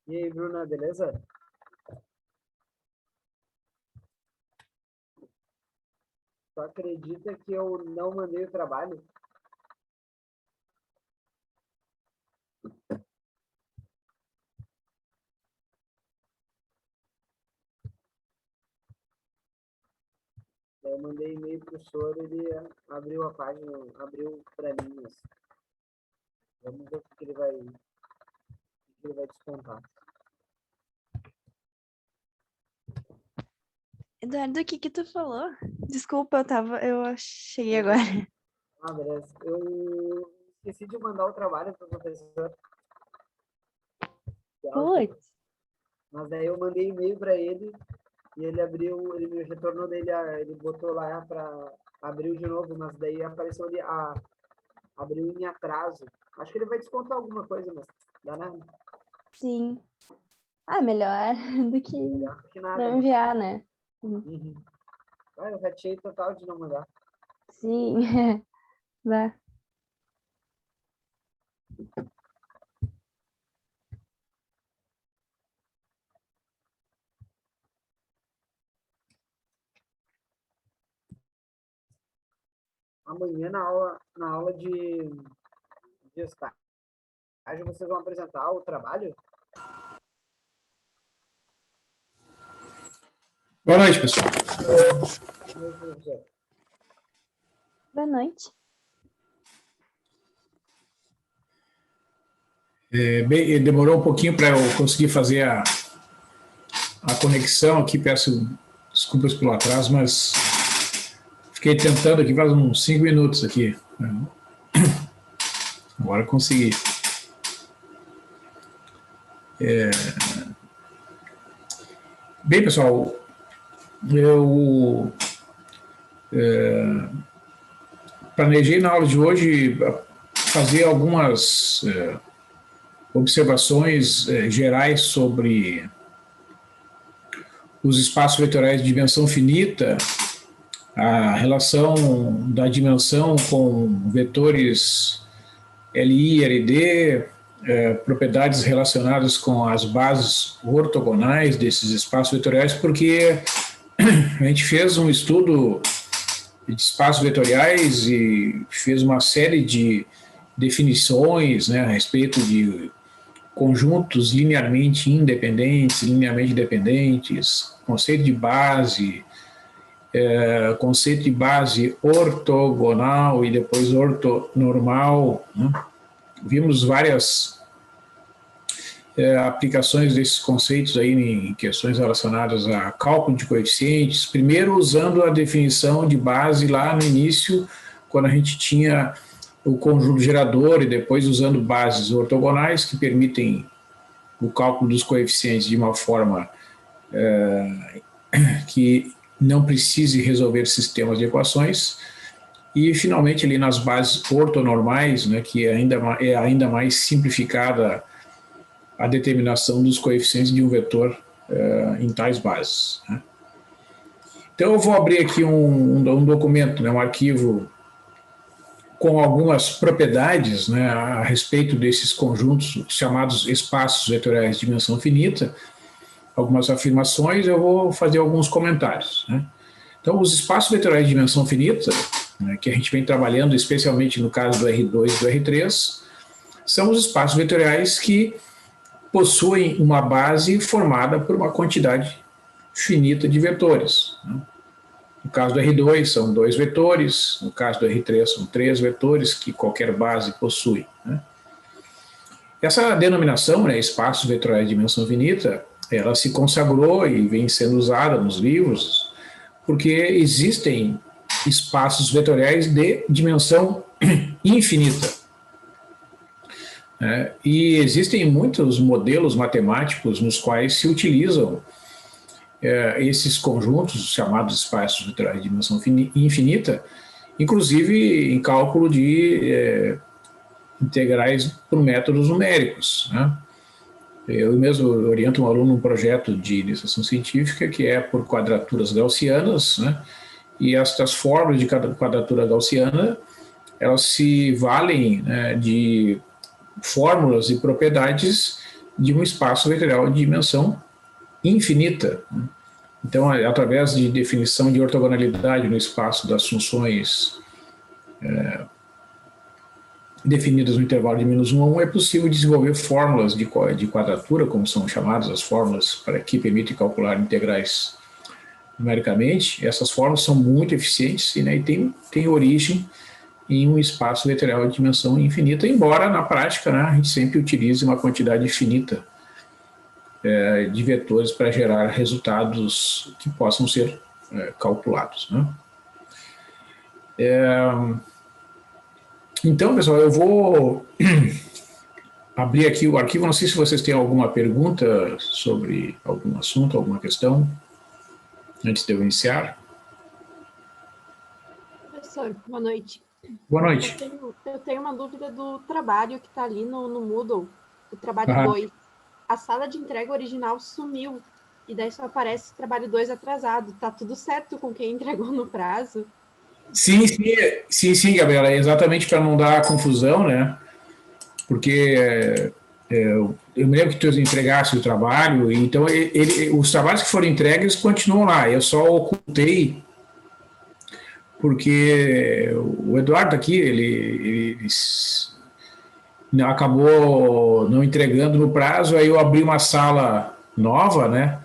E aí, Bruna, beleza? Tu acredita que eu não mandei o trabalho? Eu mandei e-mail pro senhor, ele abriu a página, abriu para mim. Mas vamos ver o que ele vai descontar. Eduardo, o que que tu falou? Desculpa, eu cheguei agora. Ah, beleza. Eu esqueci de mandar o trabalho para o professor. Putz, Mas daí eu mandei e-mail para ele e ele abriu, ele me retornou dele, ele botou lá para abriu de novo, mas daí apareceu ali, abriu em atraso. Acho que ele vai descontar alguma coisa, mas dá nada. sim. Ah, melhor do que Melhor que nada, não né? enviar, né? Uhum. Ah, eu ratei total de não mandar. Sim, vai. Amanhã na aula de estágio, vocês vão apresentar o trabalho? Boa noite, pessoal. Boa noite. Demorou um pouquinho para eu conseguir fazer a conexão aqui, peço desculpas pelo atraso, mas fiquei tentando aqui faz uns 5 minutos aqui. Agora consegui. Bem, pessoal, eu planejei na aula de hoje fazer algumas observações gerais sobre os espaços vetoriais de dimensão finita, a relação da dimensão com vetores LI e LD, propriedades relacionadas com as bases ortogonais desses espaços vetoriais, porque a gente fez um estudo de espaços vetoriais e fez uma série de definições, né, a respeito de conjuntos linearmente independentes, linearmente dependentes, conceito de base, conceito de base ortogonal e depois ortonormal, né? Vimos várias aplicações desses conceitos aí em questões relacionadas a cálculo de coeficientes, primeiro usando a definição de base lá no início, quando a gente tinha o conjunto gerador, e depois usando bases ortogonais que permitem o cálculo dos coeficientes de uma forma que não precise resolver sistemas de equações, e finalmente ali nas bases ortonormais, né, que é ainda mais simplificada a determinação dos coeficientes de um vetor em tais bases, né. Então eu vou abrir aqui um documento, né, um arquivo com algumas propriedades, né, a respeito desses conjuntos chamados espaços vetoriais de dimensão finita, algumas afirmações, eu vou fazer alguns comentários, né. Então, os espaços vetoriais de dimensão finita, né, que a gente vem trabalhando especialmente no caso do R2 e do R3, são os espaços vetoriais que possuem uma base formada por uma quantidade finita de vetores, né. No caso do R2 são 2 vetores, no caso do R3 são 3 vetores que qualquer base possui, né. Essa denominação, né, espaço vetorial de dimensão finita, ela se consagrou e vem sendo usada nos livros porque existem espaços vetoriais de dimensão infinita. E existem muitos modelos matemáticos nos quais se utilizam esses conjuntos chamados espaços vetoriais de dimensão infinita, inclusive em cálculo de integrais por métodos numéricos, né? Eu mesmo oriento um aluno num projeto de iniciação científica que é por quadraturas gaussianas, né? E estas fórmulas de quadratura gaussiana, elas se valem, né, de fórmulas e propriedades de um espaço vetorial de dimensão infinita. Então, através de definição de ortogonalidade no espaço das funções definidas no intervalo de -1 a 1, é possível desenvolver fórmulas de quadratura, como são chamadas as fórmulas para que permitem calcular integrais numericamente. Essas fórmulas são muito eficientes, né, e tem origem em um espaço vetorial de dimensão infinita, embora na prática, né, a gente sempre utilize uma quantidade infinita de vetores para gerar resultados que possam ser calculados, né? Então, pessoal, eu vou abrir aqui o arquivo. Não sei se vocês têm alguma pergunta sobre algum assunto, alguma questão, antes de eu iniciar. Professor, boa noite. Boa noite. Eu tenho uma dúvida do trabalho que está ali no Moodle, o trabalho 2. A sala de entrega original sumiu, e daí só aparece o trabalho 2 atrasado. Tá tudo certo com quem entregou no prazo? Sim, Gabriela, é exatamente para não dar confusão, né? Porque eu me lembro que tu entregasse o trabalho, então os trabalhos que foram entregues continuam lá. Eu só ocultei porque o Eduardo aqui, ele acabou não entregando no prazo, aí eu abri uma sala nova, né?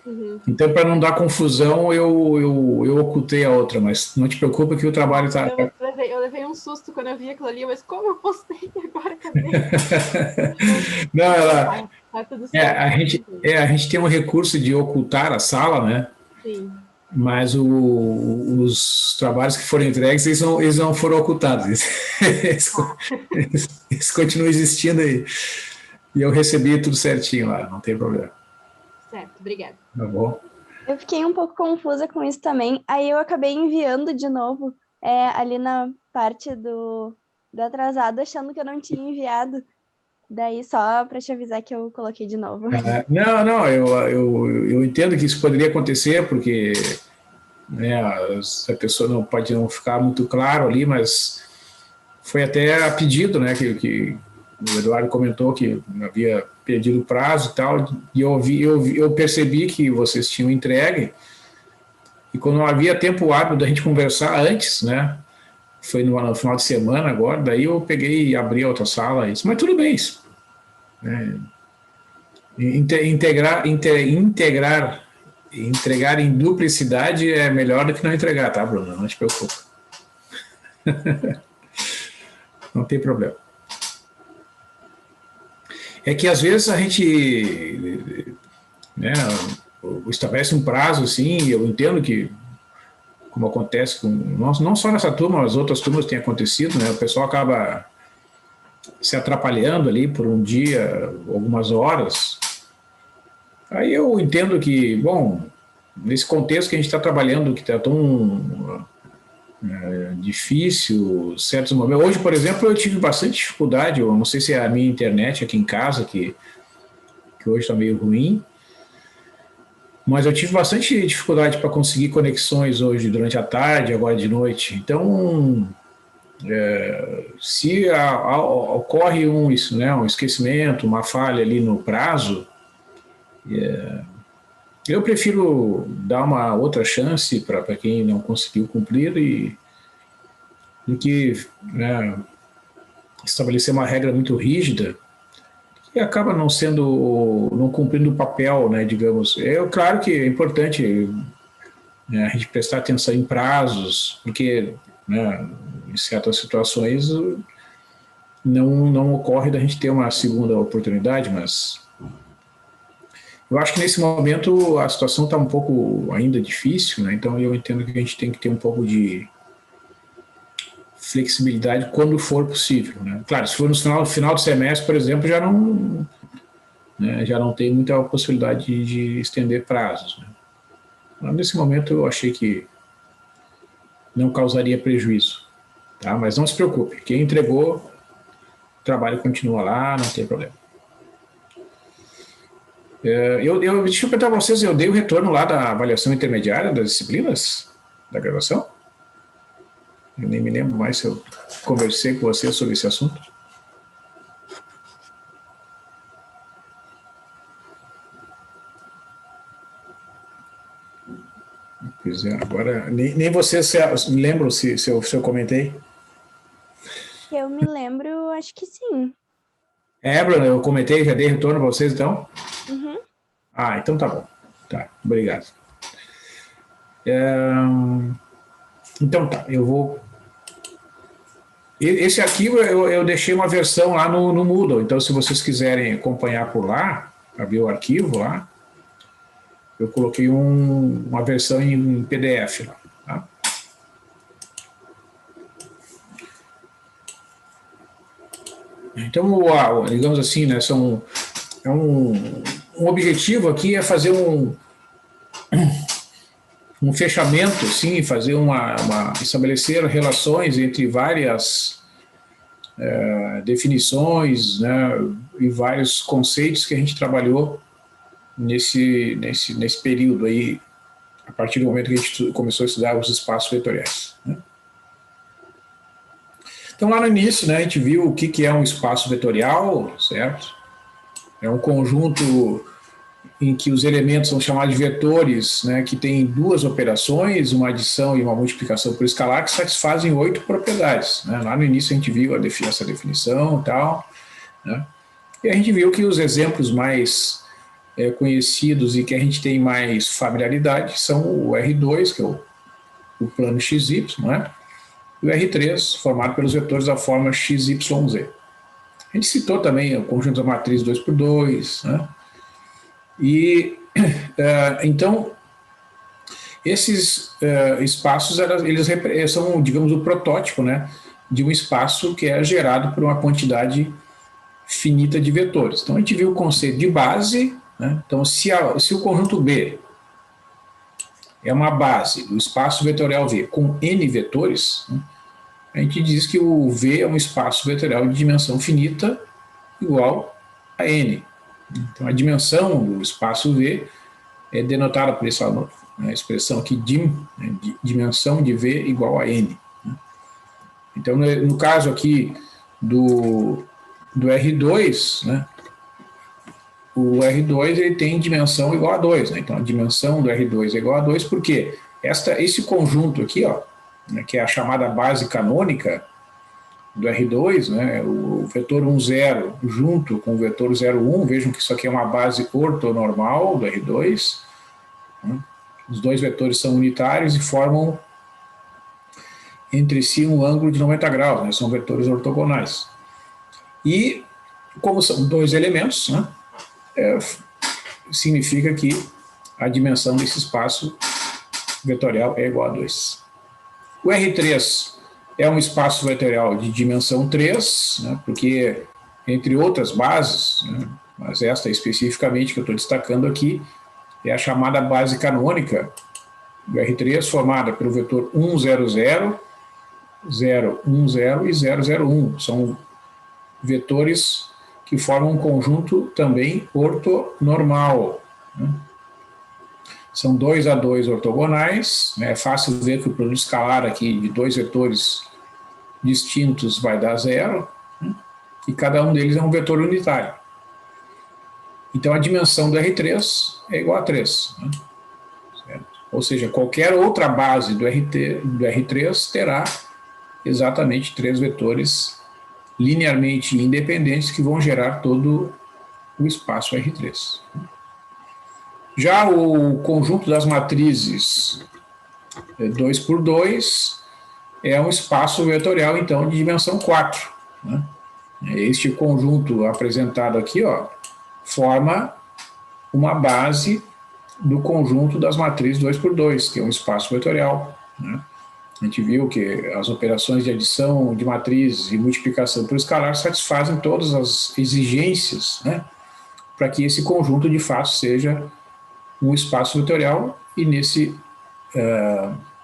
Uhum. Então, para não dar confusão, eu ocultei a outra, mas não te preocupa que o trabalho está... Eu levei um susto quando eu vi aquilo ali, mas como eu postei agora, cadê? Não, ela... Tá tudo certo. a gente tem um recurso de ocultar a sala, né? Sim. Mas os trabalhos que foram entregues, eles não foram ocultados. Eles continuam existindo aí. E eu recebi tudo certinho lá, não tem problema. Certo, obrigada. Tá bom? Eu fiquei um pouco confusa com isso também. Aí eu acabei enviando de novo ali na parte do atrasado, achando que eu não tinha enviado. Daí só para te avisar que eu coloquei de novo. Não, eu entendo que isso poderia acontecer, porque né, a pessoa não pode não ficar muito claro ali, mas foi até a pedido, né, que o Eduardo comentou que havia perdido o prazo e tal, e eu percebi que vocês tinham entregue, e quando não havia tempo hábil da gente conversar antes, né, foi no final de semana agora, daí eu peguei e abri a outra sala, e disse, mas tudo bem isso. Né, entregar em duplicidade é melhor do que não entregar, tá, Bruno? Não te preocupa. Não tem problema. É que às vezes a gente estabelece um prazo assim, e eu entendo que, como acontece com não só nessa turma, mas outras turmas tem acontecido, né? O pessoal acaba se atrapalhando ali por um dia, algumas horas. Aí eu entendo que, bom, nesse contexto que a gente está trabalhando, que está tão difícil, certos momentos. Hoje, por exemplo, eu tive bastante dificuldade, eu não sei se é a minha internet aqui em casa, que hoje está meio ruim, mas eu tive bastante dificuldade para conseguir conexões hoje, durante a tarde, agora de noite. Então, se ocorre um esquecimento, uma falha ali no prazo, eu prefiro dar uma outra chance para quem não conseguiu cumprir do que estabelecer uma regra muito rígida que acaba não cumprindo o papel, né, digamos. Claro que é importante a gente prestar atenção em prazos, porque em certas situações não ocorre da gente ter uma segunda oportunidade, mas eu acho que nesse momento a situação está um pouco ainda difícil, né? Então eu entendo que a gente tem que ter um pouco de flexibilidade quando for possível, né? Claro, se for no final do semestre, por exemplo, já não tem muita possibilidade de estender prazos, né? Mas nesse momento eu achei que não causaria prejuízo, tá? Mas não se preocupe, quem entregou, o trabalho continua lá, não tem problema. Deixa eu perguntar para vocês, eu dei o retorno lá da avaliação intermediária das disciplinas da graduação? Eu nem me lembro mais se eu conversei com vocês sobre esse assunto. Pois é, agora nem você se lembram se eu comentei. Eu me lembro, acho que sim. Bruna, eu comentei, já dei retorno para vocês, então? Uhum. Ah, então tá bom. Tá, obrigado. Então tá, eu vou... Esse arquivo eu deixei uma versão lá no Moodle, então se vocês quiserem acompanhar por lá, abrir o arquivo lá, eu coloquei uma versão em PDF lá, tá? Então, digamos assim, né, um objetivo aqui é fazer um fechamento, sim, fazer estabelecer relações entre várias definições, né, e vários conceitos que a gente trabalhou nesse período aí, a partir do momento que a gente começou a estudar os espaços vetoriais, né? Então, lá no início, né, a gente viu o que é um espaço vetorial, certo? É um conjunto em que os elementos são chamados de vetores, né, que tem duas operações, uma adição e uma multiplicação por escalar, que satisfazem 8 propriedades, né? Lá no início a gente viu essa definição e tal, né? E a gente viu que os exemplos mais conhecidos e que a gente tem mais familiaridade são o R2, que é o plano XY, né? E o R3, formado pelos vetores da forma XYZ. A gente citou também o conjunto da matriz 2×2, né? E, então, esses espaços, eles são, digamos, o protótipo, né, de um espaço que é gerado por uma quantidade finita de vetores. Então, a gente viu o conceito de base, né? Então, se o conjunto B é uma base do espaço vetorial V com N vetores, né, a gente diz que o V é um espaço vetorial de dimensão finita igual a N. Então, a dimensão do espaço V é denotada por essa expressão aqui, dimensão de V igual a N. Então, no caso aqui do R2, né, o R2 ele tem dimensão igual a 2. Né? Então, a dimensão do R2 é igual a 2 porque esse conjunto aqui, ó, né, que é a chamada base canônica do R2, né, o vetor 1, 0 junto com o vetor 0, 1, vejam que isso aqui é uma base ortonormal do R2, né? Os dois vetores são unitários e formam entre si um ângulo de 90 graus, né? São vetores ortogonais. E, como são dois elementos, né, significa que a dimensão desse espaço vetorial é igual a 2. O R3 é um espaço vetorial de dimensão 3, né, porque, entre outras bases, né, mas esta especificamente que eu estou destacando aqui, é a chamada base canônica do R3, formada pelo vetor 1, 0, 0, 0, 1, 0 e 0, 0, 1. São vetores que formam um conjunto também ortonormal, né? São 2 a 2 ortogonais, né? É fácil ver que o produto escalar aqui de dois vetores distintos vai dar 0, né? E cada um deles é um vetor unitário. Então, a dimensão do R3 é igual a 3. Né? Certo? Ou seja, qualquer outra base do R3 terá exatamente 3 vetores linearmente independentes que vão gerar todo o espaço R3. Já o conjunto das matrizes 2×2 é um espaço vetorial, então, de dimensão 4. Né? Este conjunto apresentado aqui, ó, forma uma base do conjunto das matrizes 2×2, que é um espaço vetorial, né? A gente viu que as operações de adição de matrizes e multiplicação por escalar satisfazem todas as exigências, né, para que esse conjunto de fato seja um espaço vetorial, e nesse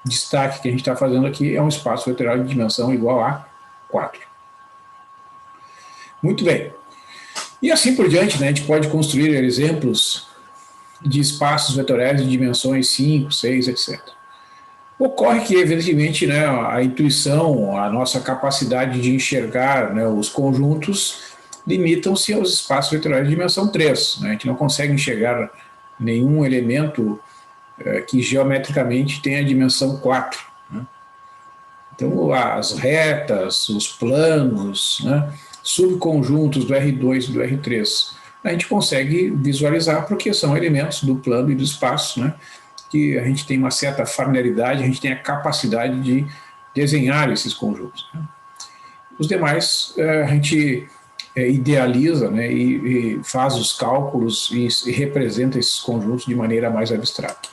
destaque que a gente está fazendo aqui é um espaço vetorial de dimensão igual a 4. Muito bem. E assim por diante, né, a gente pode construir exemplos de espaços vetoriais de dimensões 5, 6, etc. Ocorre que, evidentemente, né, a intuição, a nossa capacidade de enxergar, né, os conjuntos limitam-se aos espaços vetoriais de dimensão 3. Né? A gente não consegue enxergar nenhum elemento que geometricamente tem a dimensão 4. Né? Então, as retas, os planos, né, subconjuntos do R2 e do R3, a gente consegue visualizar porque são elementos do plano e do espaço, né, que a gente tem uma certa familiaridade, a gente tem a capacidade de desenhar esses conjuntos. Né? Os demais, a gente idealiza, né, e faz os cálculos e representa esses conjuntos de maneira mais abstrata.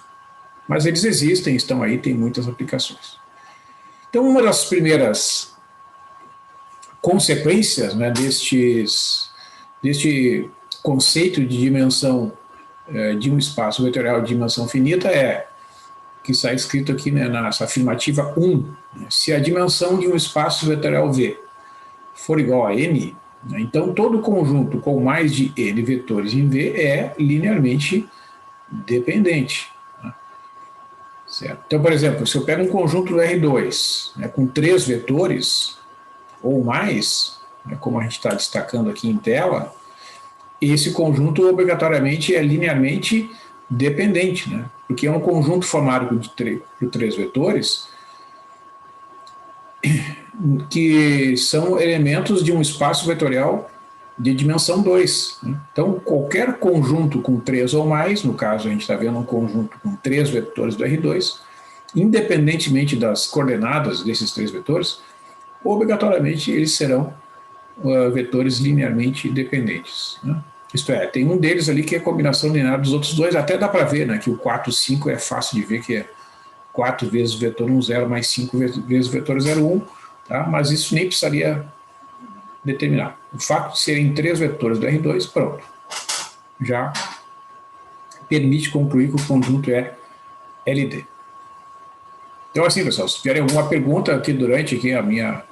Mas eles existem, estão aí, tem muitas aplicações. Então, uma das primeiras consequências, né, deste conceito de dimensão de um espaço vetorial de dimensão finita que está escrito aqui, né, nessa afirmativa 1, né, se a dimensão de um espaço vetorial V for igual a n, né, então todo conjunto com mais de n vetores em V é linearmente dependente. Né, certo? Então, por exemplo, se eu pego um conjunto do R2, né, com 3 vetores ou mais, né, como a gente está destacando aqui em tela, esse conjunto obrigatoriamente é linearmente dependente, né? Porque é um conjunto formado por 3 vetores que são elementos de um espaço vetorial de dimensão 2. Né? Então, qualquer conjunto com 3 ou mais, no caso a gente está vendo um conjunto com 3 vetores do R2, independentemente das coordenadas desses 3 vetores, obrigatoriamente eles serão vetores linearmente dependentes. Né? Isto é, tem um deles ali que é a combinação linear dos outros dois, até dá para ver, né, que o 4, 5 é fácil de ver que é 4 vezes o vetor 1, 0 mais 5 vezes o vetor 0, 1, tá? Mas isso nem precisaria determinar. O fato de serem 3 vetores do R2, pronto, já permite concluir que o conjunto é LD. Então, assim, pessoal, se tiverem alguma pergunta aqui durante aqui a minha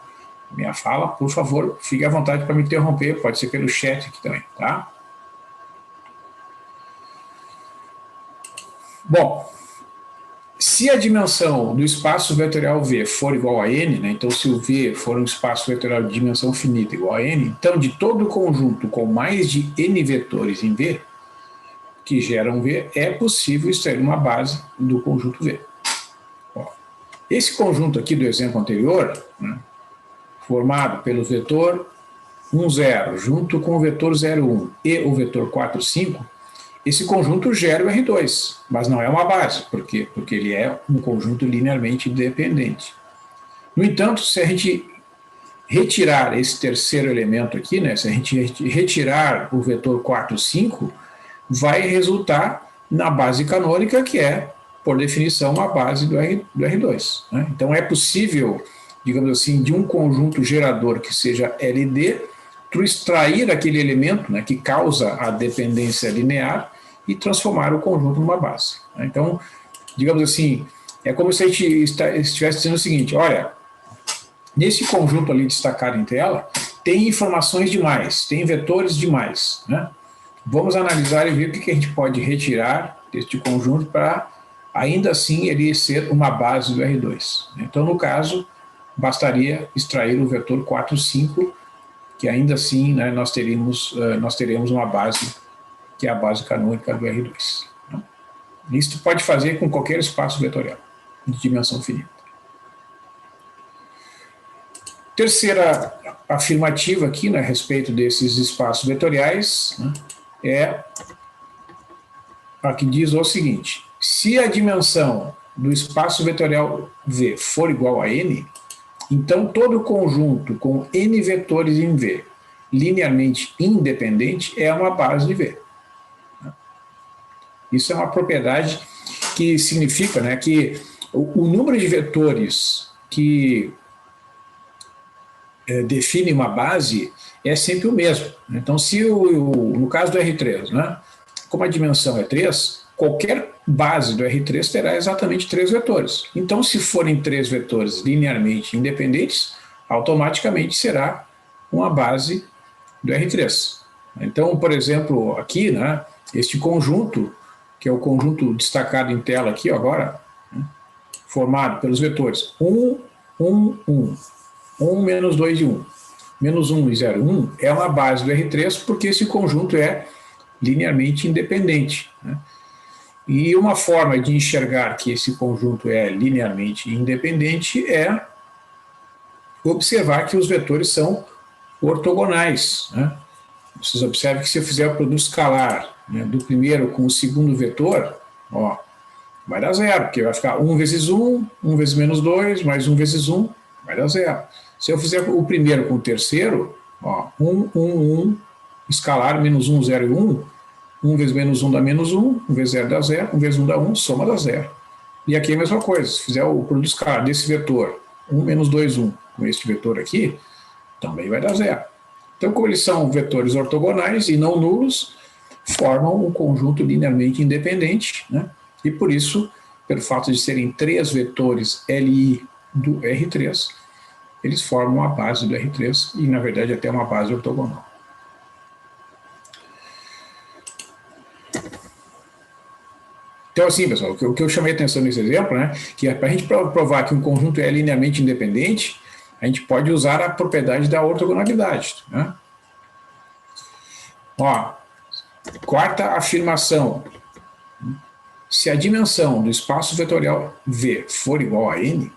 fala, por favor, fique à vontade para me interromper, pode ser pelo chat aqui também, tá? Bom, se a dimensão do espaço vetorial V for igual a n, né, então se o V for um espaço vetorial de dimensão finita igual a n, então de todo conjunto com mais de n vetores em V, que geram V, é possível extrair uma base do conjunto V. Bom, esse conjunto aqui do exemplo anterior, né, formado pelo vetor 1, 0, junto com o vetor 0, 1 e o vetor 4, 5, esse conjunto gera o R2, mas não é uma base. Por quê? Porque ele é um conjunto linearmente dependente. No entanto, se a gente retirar esse terceiro elemento aqui, né, se a gente retirar o vetor 4, 5, vai resultar na base canônica, que é, por definição, a base do R2. Né? Então, é possível, digamos assim, de um conjunto gerador que seja LD, tu extrair aquele elemento, né, que causa a dependência linear e transformar o conjunto numa base. Né? Então, digamos assim, é como se a gente estivesse dizendo o seguinte, olha, nesse conjunto ali destacado em tela, tem informações demais, tem vetores demais. Né? Vamos analisar e ver o que a gente pode retirar deste conjunto para, ainda assim, ele ser uma base do R2. Então, no caso, bastaria extrair o vetor 4, 5, que ainda assim, né, nós teremos uma base, que é a base canônica do R2. Né? Isso pode fazer com qualquer espaço vetorial de dimensão finita. Terceira afirmativa aqui, né, a respeito desses espaços vetoriais, né, é a que diz o seguinte: se a dimensão do espaço vetorial V for igual a n, então todo conjunto com n vetores em V linearmente independente é uma base de V. Isso é uma propriedade que significa, né, que o número de vetores que define uma base é sempre o mesmo. Então, se no caso do R3, né, como a dimensão é 3, qualquer base do R3 terá exatamente 3 vetores. Então, se forem 3 vetores linearmente independentes, automaticamente será uma base do R3. Então, por exemplo, aqui, né, este conjunto, que é o conjunto destacado em tela aqui agora, né, formado pelos vetores 1, 1, 1, 1 menos 2 e 1, menos 1 e 0, 1, é uma base do R3 porque esse conjunto é linearmente independente. Né? E uma forma de enxergar que esse conjunto é linearmente independente é observar que os vetores são ortogonais, né? Vocês observam que se eu fizer o produto escalar, né, do primeiro com o segundo vetor, ó, vai dar zero, porque vai ficar 1 vezes 1, 1 vezes menos 2, mais 1 vezes 1, vai dar zero. Se eu fizer o primeiro com o terceiro, ó, 1, 1, 1, escalar, menos 1, 0 e 1, 1 vezes menos 1 dá menos 1, 1 vezes 0 dá 0, 1 vezes 1 dá 1, soma dá 0. E aqui é a mesma coisa, se fizer o produto escalar desse vetor, 1 menos 2, 1, com este vetor aqui, também vai dar 0. Então, como eles são vetores ortogonais e não nulos, formam um conjunto linearmente independente, né? E por isso, pelo fato de serem 3 vetores Li do R3, eles formam a base do R3 e, na verdade, até uma base ortogonal. Então, assim, pessoal, o que eu chamei a atenção nesse exemplo, né, que é para a gente provar que um conjunto é linearmente independente, a gente pode usar a propriedade da ortogonalidade, né? Ó, quarta afirmação. Se a dimensão do espaço vetorial V for igual a N,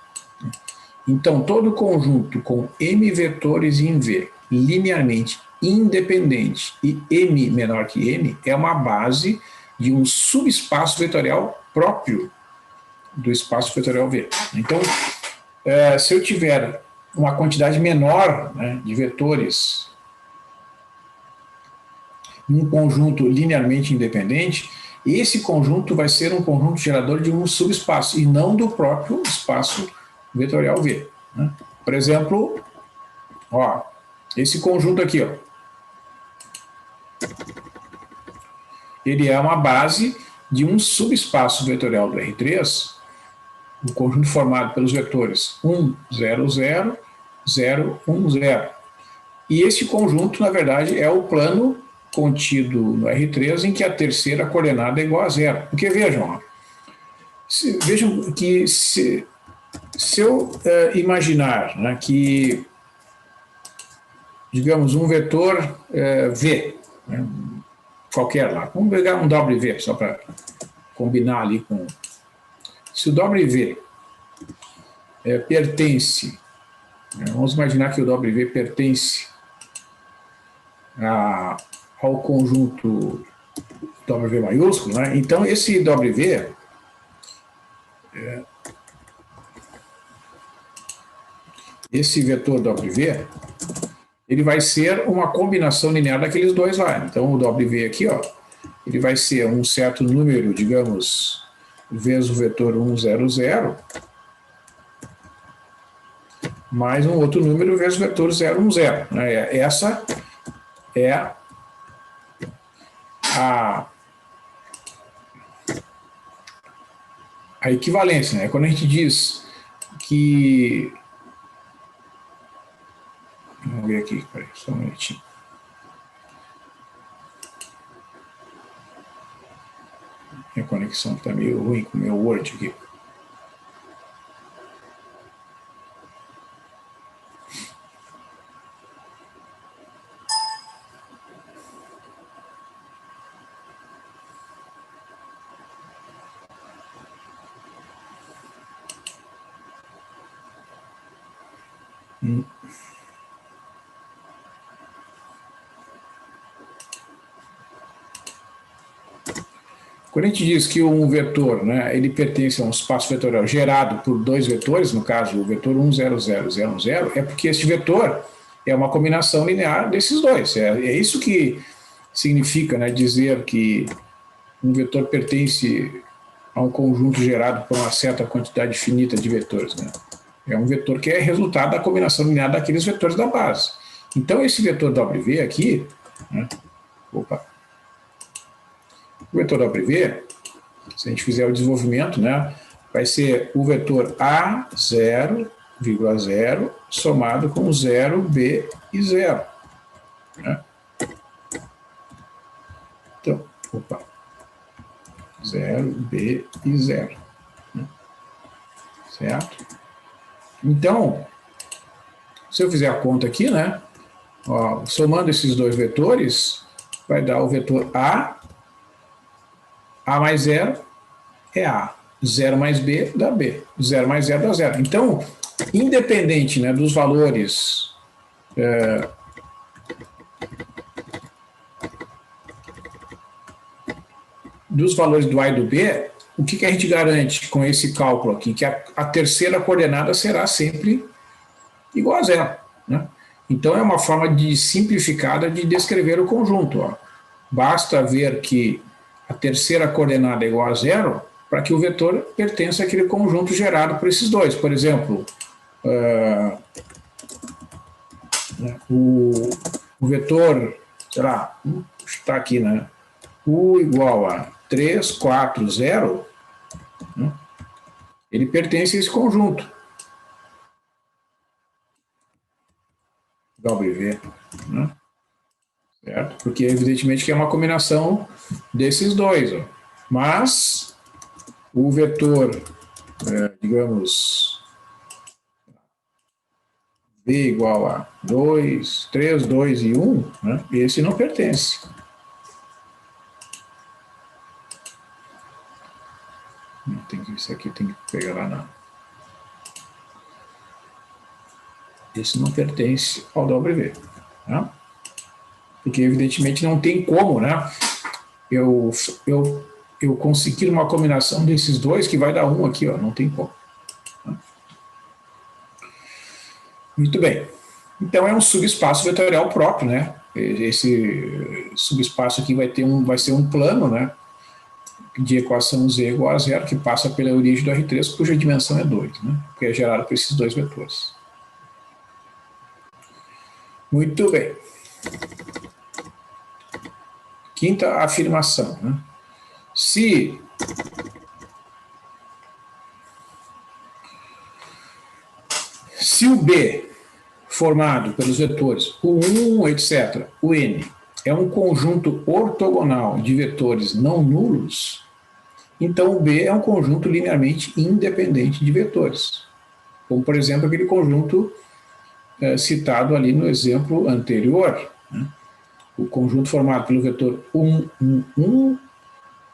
então todo conjunto com M vetores em V linearmente independente e M menor que N é uma base de um subespaço vetorial próprio do espaço vetorial V. Então, se eu tiver uma quantidade menor, né, de vetores num conjunto linearmente independente, esse conjunto vai ser um conjunto gerador de um subespaço e não do próprio espaço vetorial V, né? Por exemplo, ó, esse conjunto aqui, ó, ele é uma base de um subespaço vetorial do R3, um conjunto formado pelos vetores 1, 0, 0, 0, 1, 0. E esse conjunto, na verdade, é o plano contido no R3 em que a terceira coordenada é igual a 0. Porque vejam, ó, vejam que se eu imaginar, né, que, digamos, um vetor V, né, qualquer lá, vamos pegar um WV, só para combinar ali com... Se o WV pertence, vamos imaginar que o WV pertence ao conjunto W maiúsculo, né? Então esse W, esse vetor W, ele vai ser uma combinação linear daqueles dois lá. Então o W aqui, ó, ele vai ser um certo número, digamos, vezes o vetor 1, 0, 0, mais um outro número vezes o vetor 0, 1, 0. Né? Essa é a equivalência, né? Quando a gente diz que... Vamos ver aqui, peraí, só um minutinho. Minha conexão está meio ruim com o meu Word aqui. Quando a gente diz que um vetor, né, ele pertence a um espaço vetorial gerado por dois vetores, no caso o vetor 1, 0, 0, 0, 0, é porque esse vetor é uma combinação linear desses dois. É isso que significa, né, dizer que um vetor pertence a um conjunto gerado por uma certa quantidade finita de vetores, né? É um vetor que é resultado da combinação linear daqueles vetores da base. Então esse vetor W aqui, né, o vetor W, se a gente fizer o desenvolvimento, né, vai ser o vetor A, 0, 0, somado com 0, B e 0. Né? Então, 0, B e 0. Né? Certo? Então, se eu fizer a conta aqui, né, ó, somando esses dois vetores, vai dar o vetor A mais 0, é A. 0 mais B dá B. 0 mais 0 dá 0. Então, independente, né, dos valores do A e do B, o que a gente garante com esse cálculo aqui? Que a terceira coordenada será sempre igual a 0. Né? Então, é uma forma simplificada de descrever o conjunto. Ó. Basta ver que a terceira coordenada é igual a 0 para que o vetor pertença àquele conjunto gerado por esses dois. Por exemplo, o vetor, sei lá, está aqui, né? U igual a 3, 4, 0, né? Ele pertence a esse conjunto. W, né? Certo? Porque, evidentemente, que é uma combinação desses dois. Ó. Mas, o vetor, digamos, V igual a 2, 3, 2 e 1, né? Esse não pertence. Isso aqui tem que pegar lá na... Esse não pertence ao W. Né? Porque, evidentemente, não tem como, né? Eu conseguir uma combinação desses dois que vai dar 1 aqui, ó, não tem como. Né? Muito bem. Então, é um subespaço vetorial próprio, né? Esse subespaço aqui vai ser um plano, né? De equação Z igual a 0, que passa pela origem do R3, cuja dimensão é 2, né? Que é gerado por esses dois vetores. Muito bem. Quinta afirmação, né? Se o B formado pelos vetores o 1, etc., o N, é um conjunto ortogonal de vetores não nulos, então o B é um conjunto linearmente independente de vetores. Como, por exemplo, aquele conjunto citado ali no exemplo anterior, né? O conjunto formado pelo vetor 1, 1, 1,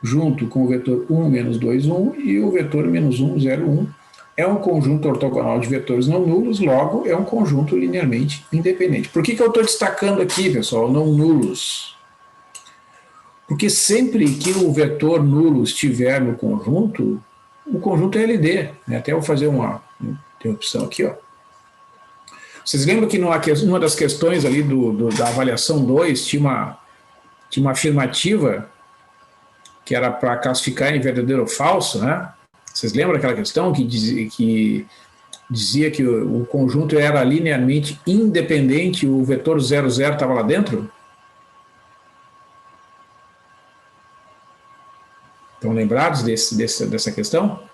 junto com o vetor 1, menos 2, 1, e o vetor menos 1, 0, 1, é um conjunto ortogonal de vetores não nulos, logo é um conjunto linearmente independente. Por que eu estou destacando aqui, pessoal, não nulos? Porque sempre que o vetor nulo estiver no conjunto, o conjunto é LD. Né? Até eu vou fazer uma interrupção aqui, ó. Vocês lembram que numa das questões ali da avaliação 2 tinha uma afirmativa que era para classificar em verdadeiro ou falso, né? Vocês lembram daquela questão que dizia que o conjunto era linearmente independente e o vetor 0, 0 estava lá dentro? Estão lembrados dessa questão?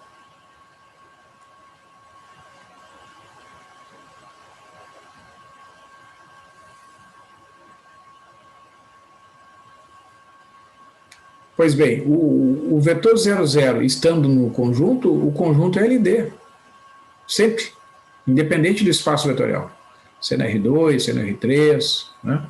Pois bem, o vetor 0, 0 estando no conjunto, o conjunto é LD. Sempre. Independente do espaço vetorial. CNR2, CNR3, né?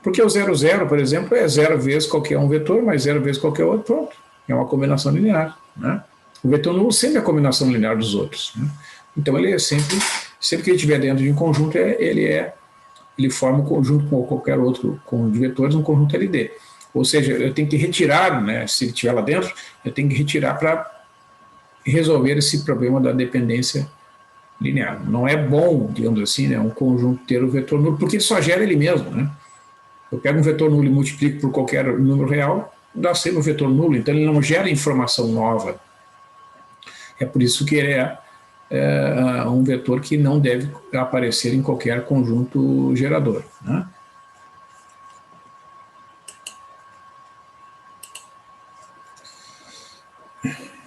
Porque o 0, 0, por exemplo, é 0 vezes qualquer um vetor, mais 0 vezes qualquer outro, pronto. É uma combinação linear, né? O vetor nulo sempre é a combinação linear dos outros, né? Então ele é sempre que ele estiver dentro de um conjunto, ele forma um conjunto com qualquer outro conjunto de vetores, um conjunto LD. Ou seja, eu tenho que retirar, né, se ele estiver lá dentro, eu tenho que retirar para resolver esse problema da dependência linear. Não é bom, digamos assim, né, um conjunto ter o vetor nulo, porque ele só gera ele mesmo. Né? Eu pego um vetor nulo e multiplico por qualquer número real, dá sempre um vetor nulo, então ele não gera informação nova. É por isso que ele é um vetor que não deve aparecer em qualquer conjunto gerador. Né?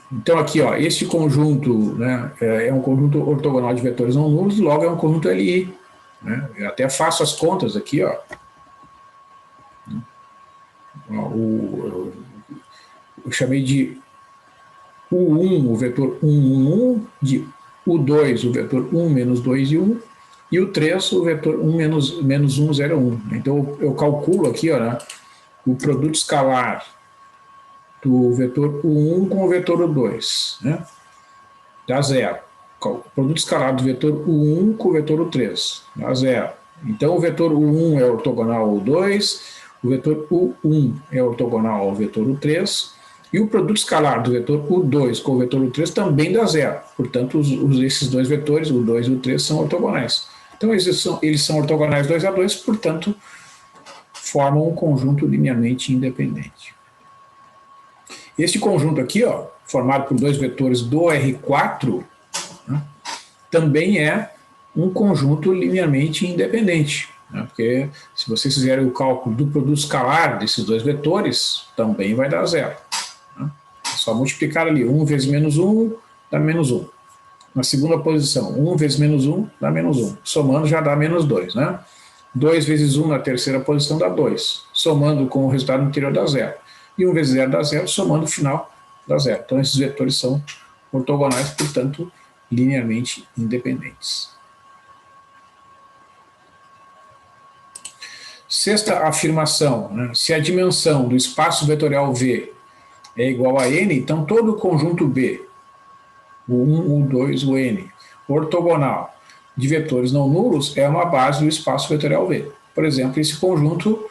Então aqui, ó, este conjunto, né, é um conjunto ortogonal de vetores não nulos, logo é um conjunto LI. Né? Eu até faço as contas aqui, ó. Eu chamei de U1, o vetor 1, 1, 1, de U2, o vetor 1, menos 2 e 1, e o 3, o vetor 1, menos 1, 0, 1. Então eu calculo aqui, ó, né, o produto escalar do vetor U1 com o vetor U2, né? Dá zero. O produto escalar do vetor U1 com o vetor U3, dá zero. Então, o vetor U1 é ortogonal ao U2, o vetor U1 é ortogonal ao vetor U3, e o produto escalar do vetor U2 com o vetor U3 também dá zero. Portanto, esses dois vetores, o U2 e o U3, são ortogonais. Então, eles são ortogonais 2 a 2, portanto, formam um conjunto linearmente independente. Este conjunto aqui, ó, formado por dois vetores do R4, né, também é um conjunto linearmente independente, né, porque se vocês fizerem o cálculo do produto escalar desses dois vetores, também vai dar zero. Né. É só multiplicar ali, 1 vezes menos 1 dá menos 1. Na segunda posição, 1 vezes menos 1 dá menos 1. Somando já dá menos 2, né? 2 vezes 1 na terceira posição dá 2. Somando com o resultado anterior dá 0. E 1 vezes 0 dá 0, somando o final dá 0. Então, esses vetores são ortogonais, portanto, linearmente independentes. Sexta afirmação, né? Se a dimensão do espaço vetorial V é igual a N, então todo o conjunto B, o 1, o 2, o N, ortogonal de vetores não nulos é uma base do espaço vetorial V. Por exemplo, esse conjunto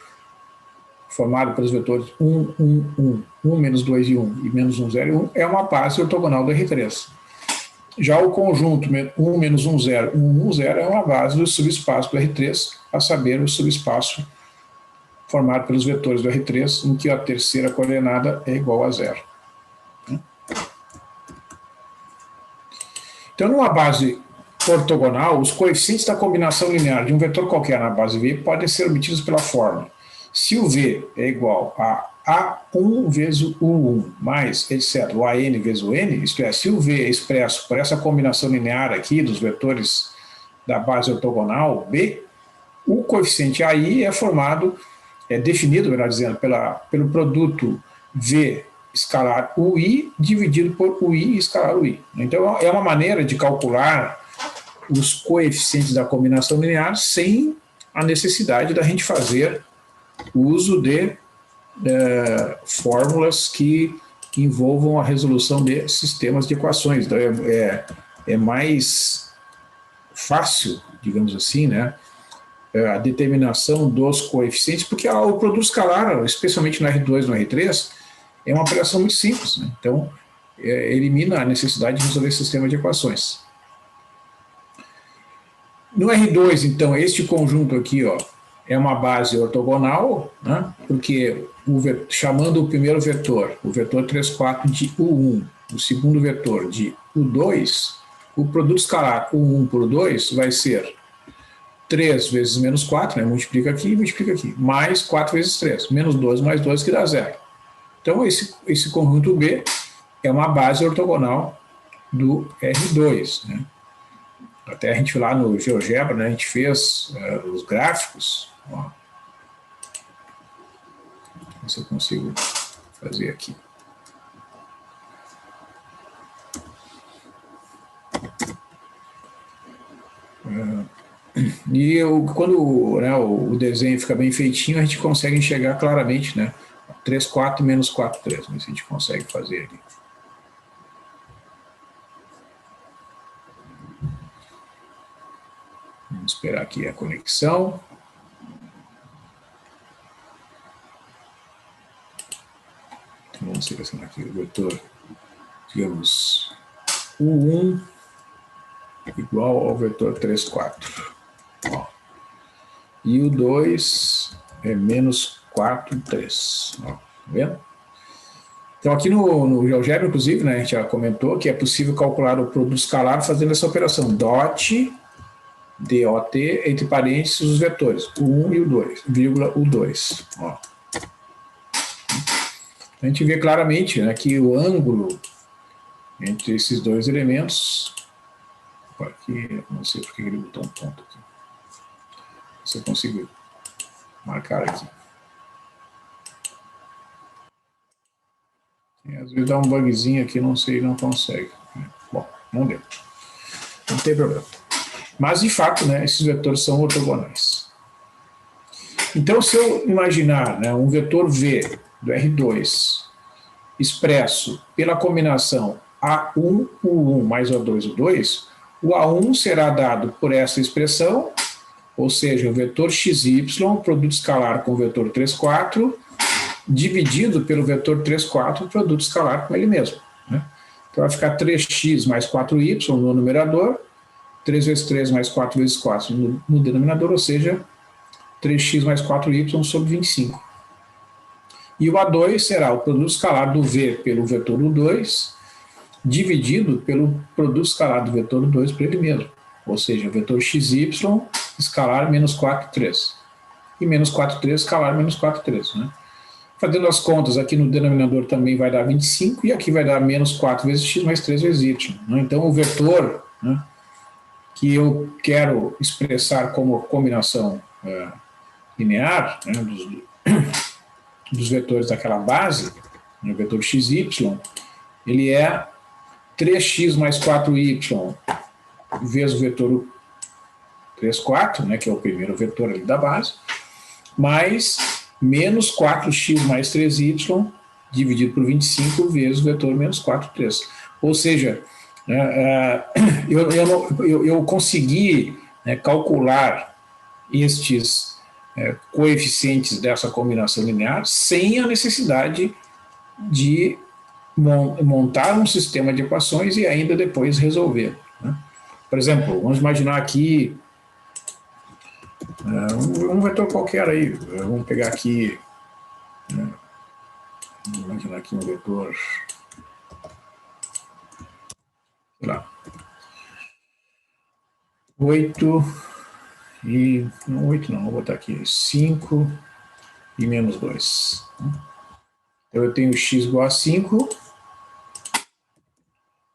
formado pelos vetores 1, 1, 1, 1 menos 2 e 1 e menos 1, 0 e 1 é uma base ortogonal do R3. Já o conjunto 1 menos 1, 0, 1, 1, 0 é uma base do subespaço do R3, a saber, o subespaço formado pelos vetores do R3, em que a terceira coordenada é igual a 0. Então, numa base ortogonal, os coeficientes da combinação linear de um vetor qualquer na base V podem ser obtidos pela fórmula. Se o V é igual a A1 vezes o U1 mais, etc., o AN vezes o N, isto é, se o V é expresso por essa combinação linear aqui dos vetores da base ortogonal B, o coeficiente AI é formado, é definido, melhor dizendo, pelo produto V escalar UI dividido por UI escalar UI. Então, é uma maneira de calcular os coeficientes da combinação linear sem a necessidade da gente fazer uso de fórmulas que envolvam a resolução de sistemas de equações. Então, é mais fácil, digamos assim, né, a determinação dos coeficientes, porque o produto escalar, especialmente no R2 e no R3, é uma operação muito simples, né? Então, elimina a necessidade de resolver sistema de equações. No R2, então, este conjunto aqui, ó, é uma base ortogonal, né? Porque chamando o primeiro vetor, o vetor 3, 4 de U1, o segundo vetor de U2, o produto escalar U1 por U2 vai ser 3 vezes menos 4, né? Multiplica aqui, mais 4 vezes 3, menos 2 mais 2 que dá 0. Então, esse conjunto B é uma base ortogonal do R2, né? Até a gente lá no GeoGebra, né, a gente fez os gráficos. Ó. Ver se eu consigo fazer aqui. E quando, né, o desenho fica bem feitinho, a gente consegue enxergar claramente, né? 3, 4 menos 4, 3. Mas a gente consegue fazer aqui. Vamos esperar aqui a conexão. Então, vamos selecionar aqui o vetor, digamos, U1 igual ao vetor 3, 4. Ó. E o 2 é menos 4, 3. Ó, tá vendo? Então, aqui no GeoGebra, inclusive, né, a gente já comentou que é possível calcular o produto escalar fazendo essa operação DOT, entre parênteses, os vetores, o 1 e o 2, vírgula o 2. Ó. A gente vê claramente, né, que o ângulo entre esses dois elementos, aqui, não sei porque ele botou um ponto aqui, se eu consigo marcar aqui. E às vezes dá um bugzinho aqui, não sei, não consegue. Bom, não deu. Não tem problema. Mas, de fato, né, esses vetores são ortogonais. Então, se eu imaginar, né, um vetor V do R2 expresso pela combinação A1, U1 mais O2, U2, o A1 será dado por essa expressão, ou seja, o vetor xy, produto escalar com o vetor 3, 4, dividido pelo vetor 3, 4, produto escalar com ele mesmo. Né? Então vai ficar 3x mais 4y no numerador, 3 vezes 3 mais 4 vezes 4 no denominador, ou seja, 3x mais 4y sobre 25. E o A2 será o produto escalar do V pelo vetor U2, dividido pelo produto escalar do vetor U2 por ele mesmo. Ou seja, o vetor xy escalar menos 4, 3. E menos 4, 3 escalar menos 4, 3. Né? Fazendo as contas, aqui no denominador também vai dar 25, e aqui vai dar menos 4 vezes x mais 3 vezes y. Né? Então, o vetor, né, que eu quero expressar como combinação linear, né, dos vetores daquela base, o vetor xy, ele é 3x mais 4y vezes o vetor 3, 4, né, que é o primeiro vetor ali da base, mais menos 4x mais 3y dividido por 25 vezes o vetor menos 4, 3. Ou seja, eu consegui, né, calcular estes coeficientes dessa combinação linear sem a necessidade de montar um sistema de equações e ainda depois resolver. Né? Por exemplo, vamos imaginar aqui um vetor qualquer aí, vamos pegar aqui, vamos imaginar aqui um vetor, sei lá, 8 e, não 8 não, vou botar aqui 5 e menos 2. Então eu tenho x igual a 5,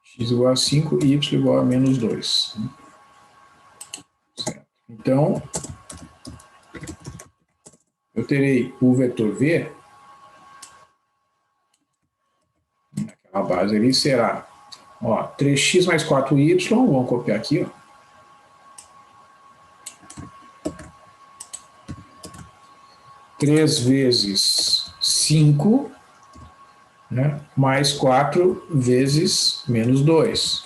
x igual a 5 e y igual a menos 2. Certo. Então, eu terei o vetor v, naquela base ali, será 3x mais 4y, vamos copiar aqui, 3 vezes 5, né, mais 4 vezes menos 2.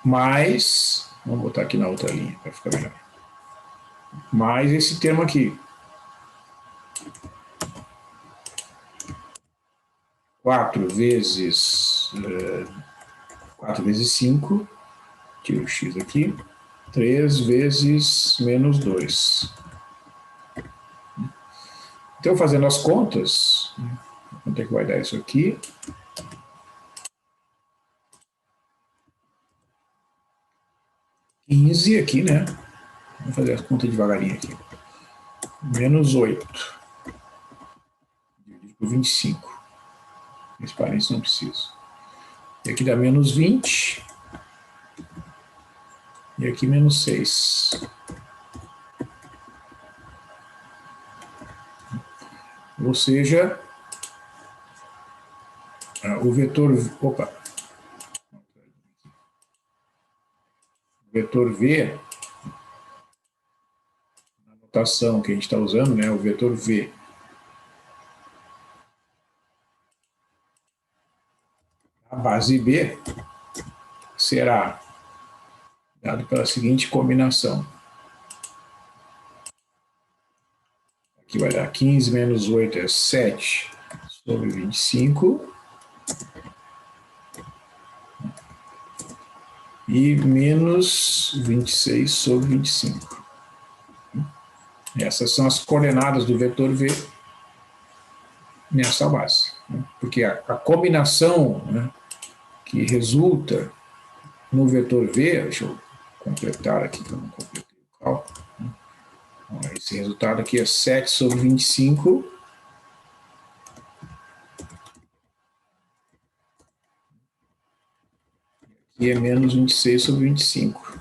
Mais, vamos botar aqui na outra linha para ficar melhor. Mais esse termo aqui. 4 vezes 5, tiro o x aqui, 3 vezes menos 2. Então, fazendo as contas, quanto é que vai dar isso aqui? (15) aqui, né? Vamos fazer as contas devagarinho aqui. Menos 8. Dividido por 25. Esse parênteses não preciso. E aqui dá menos 20. E aqui menos 6. Ou seja, o vetor... Opa! O vetor V, na notação que a gente está usando, né, o vetor V, a base B será dado pela seguinte combinação. Aqui vai dar 15 menos 8 é 7 sobre 25. E menos 26 sobre 25. Essas são as coordenadas do vetor V nessa base. Né? Porque a combinação, né, que resulta no vetor V, deixa eu completar aqui, que eu não completei o cálculo. Né? Esse resultado aqui é 7 sobre 25. E é menos 26 sobre 25.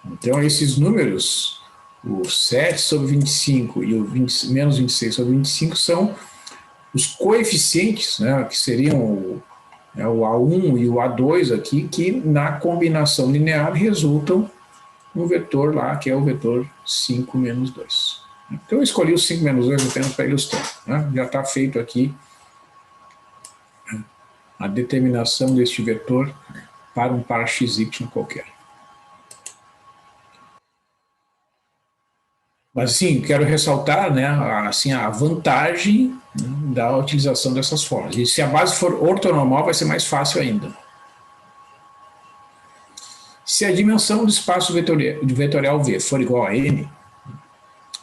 Então, esses números, o 7 sobre 25 e o menos 26 sobre 25, são os coeficientes, né, que seriam né, o A1 e o A2 aqui, que na combinação linear resultam no vetor lá, que é o vetor 5 menos 2. Então eu escolhi o 5 menos 2 apenas para ilustrar. Né? Já está feito aqui a determinação deste vetor para um par xy qualquer. Mas, sim, quero ressaltar, né, assim, a vantagem, né, da utilização dessas formas. E se a base for ortonormal, vai ser mais fácil ainda. Se a dimensão do espaço vetorial V for igual a n,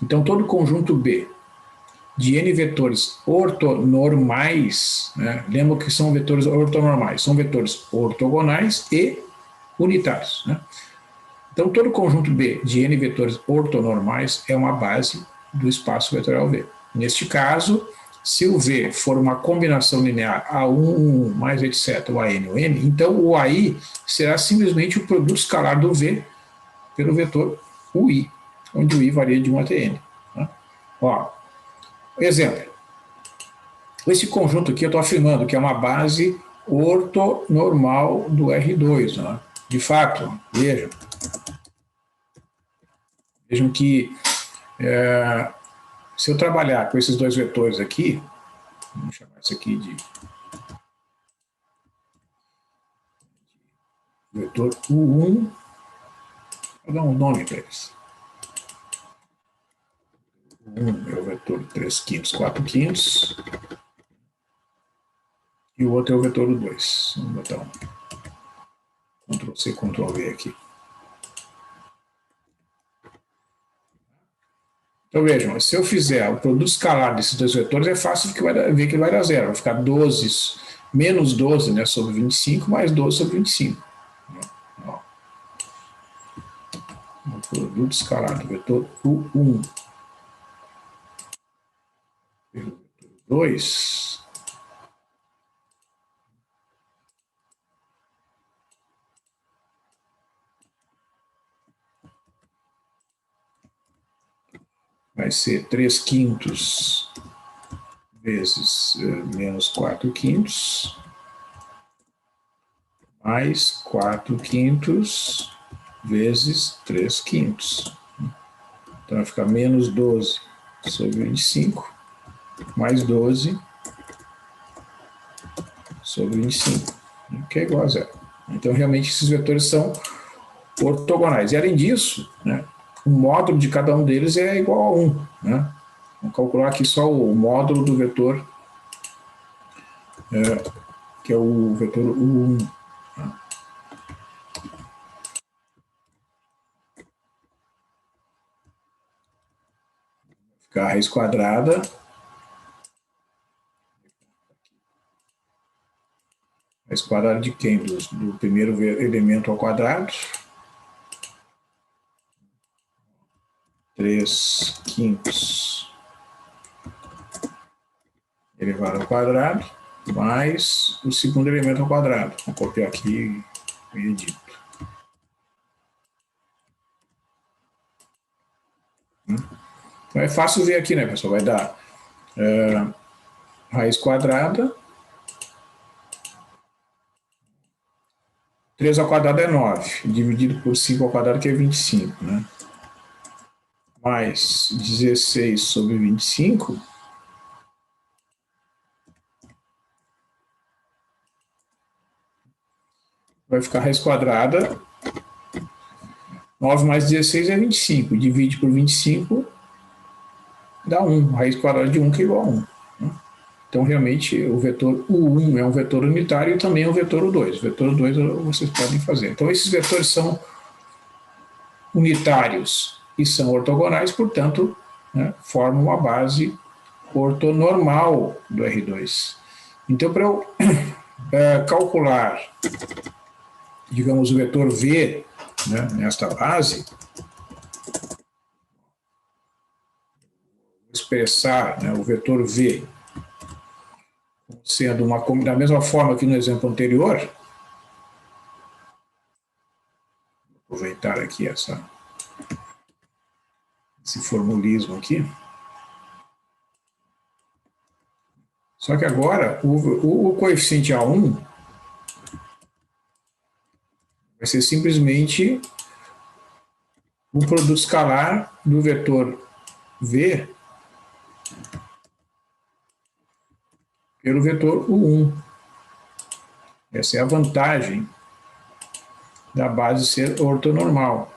então todo conjunto B de n vetores ortonormais, né, lembra que são vetores ortonormais, são vetores ortogonais e unitários, né? Então, todo conjunto B de n vetores ortonormais é uma base do espaço vetorial V. Neste caso, se o V for uma combinação linear A1 mais etc, o AN, o N, então o AI será simplesmente o produto escalar do V pelo vetor UI, onde o I varia de 1 até N. Né? Ó, exemplo. Esse conjunto aqui eu estou afirmando que é uma base ortonormal do R2. Né? De fato, vejam. Vejam que se eu trabalhar com esses dois vetores aqui, vamos chamar isso aqui de vetor U1, vou dar um nome para eles. Um é o vetor 3 quintos, 4 quintos, e o outro é o vetor U2. Vamos botar um Ctrl+C, Ctrl+V aqui. Então vejam, se eu fizer o produto escalar desses dois vetores, é fácil ver que vai dar zero. Vai ficar 12, menos 12, né, sobre 25, mais 12 sobre 25. Ó. O produto escalar do vetor U1 pelo vetor 2 vai ser 3 quintos vezes menos 4 quintos, mais 4 quintos vezes 3 quintos. Então vai ficar menos 12 sobre 25, mais 12 sobre 25, que é igual a zero. Então realmente esses vetores são ortogonais. E além disso, né, o módulo de cada um deles é igual a 1. Né? Vamos calcular aqui só o módulo do vetor, que é o vetor U1. Né? Ficar a raiz quadrada. Raiz quadrada de quem? Do primeiro elemento ao quadrado. 3 quintos elevado ao quadrado, mais o segundo elemento ao quadrado. Vou copiar aqui e edito. Então é fácil ver aqui, né, pessoal? Vai dar raiz quadrada. 3 ao quadrado é 9, dividido por 5 ao quadrado, que é 25, né? Mais 16 sobre 25, vai ficar raiz quadrada, 9 mais 16 é 25, divide por 25, dá 1, raiz quadrada de 1 que é igual a 1. Né? Então, realmente, o vetor U1 é um vetor unitário e também é um vetor U2. O vetor U2 vocês podem fazer. Então, esses vetores são unitários e são ortogonais, portanto, né, formam uma base ortonormal do R2. Então, para eu calcular, digamos, o vetor V, né, nesta base, vou expressar, né, o vetor V sendo da mesma forma que no exemplo anterior. Vou aproveitar aqui esse formulismo aqui. Só que agora o coeficiente A1 vai ser simplesmente o produto escalar do vetor V pelo vetor U1. Essa é a vantagem da base ser ortonormal.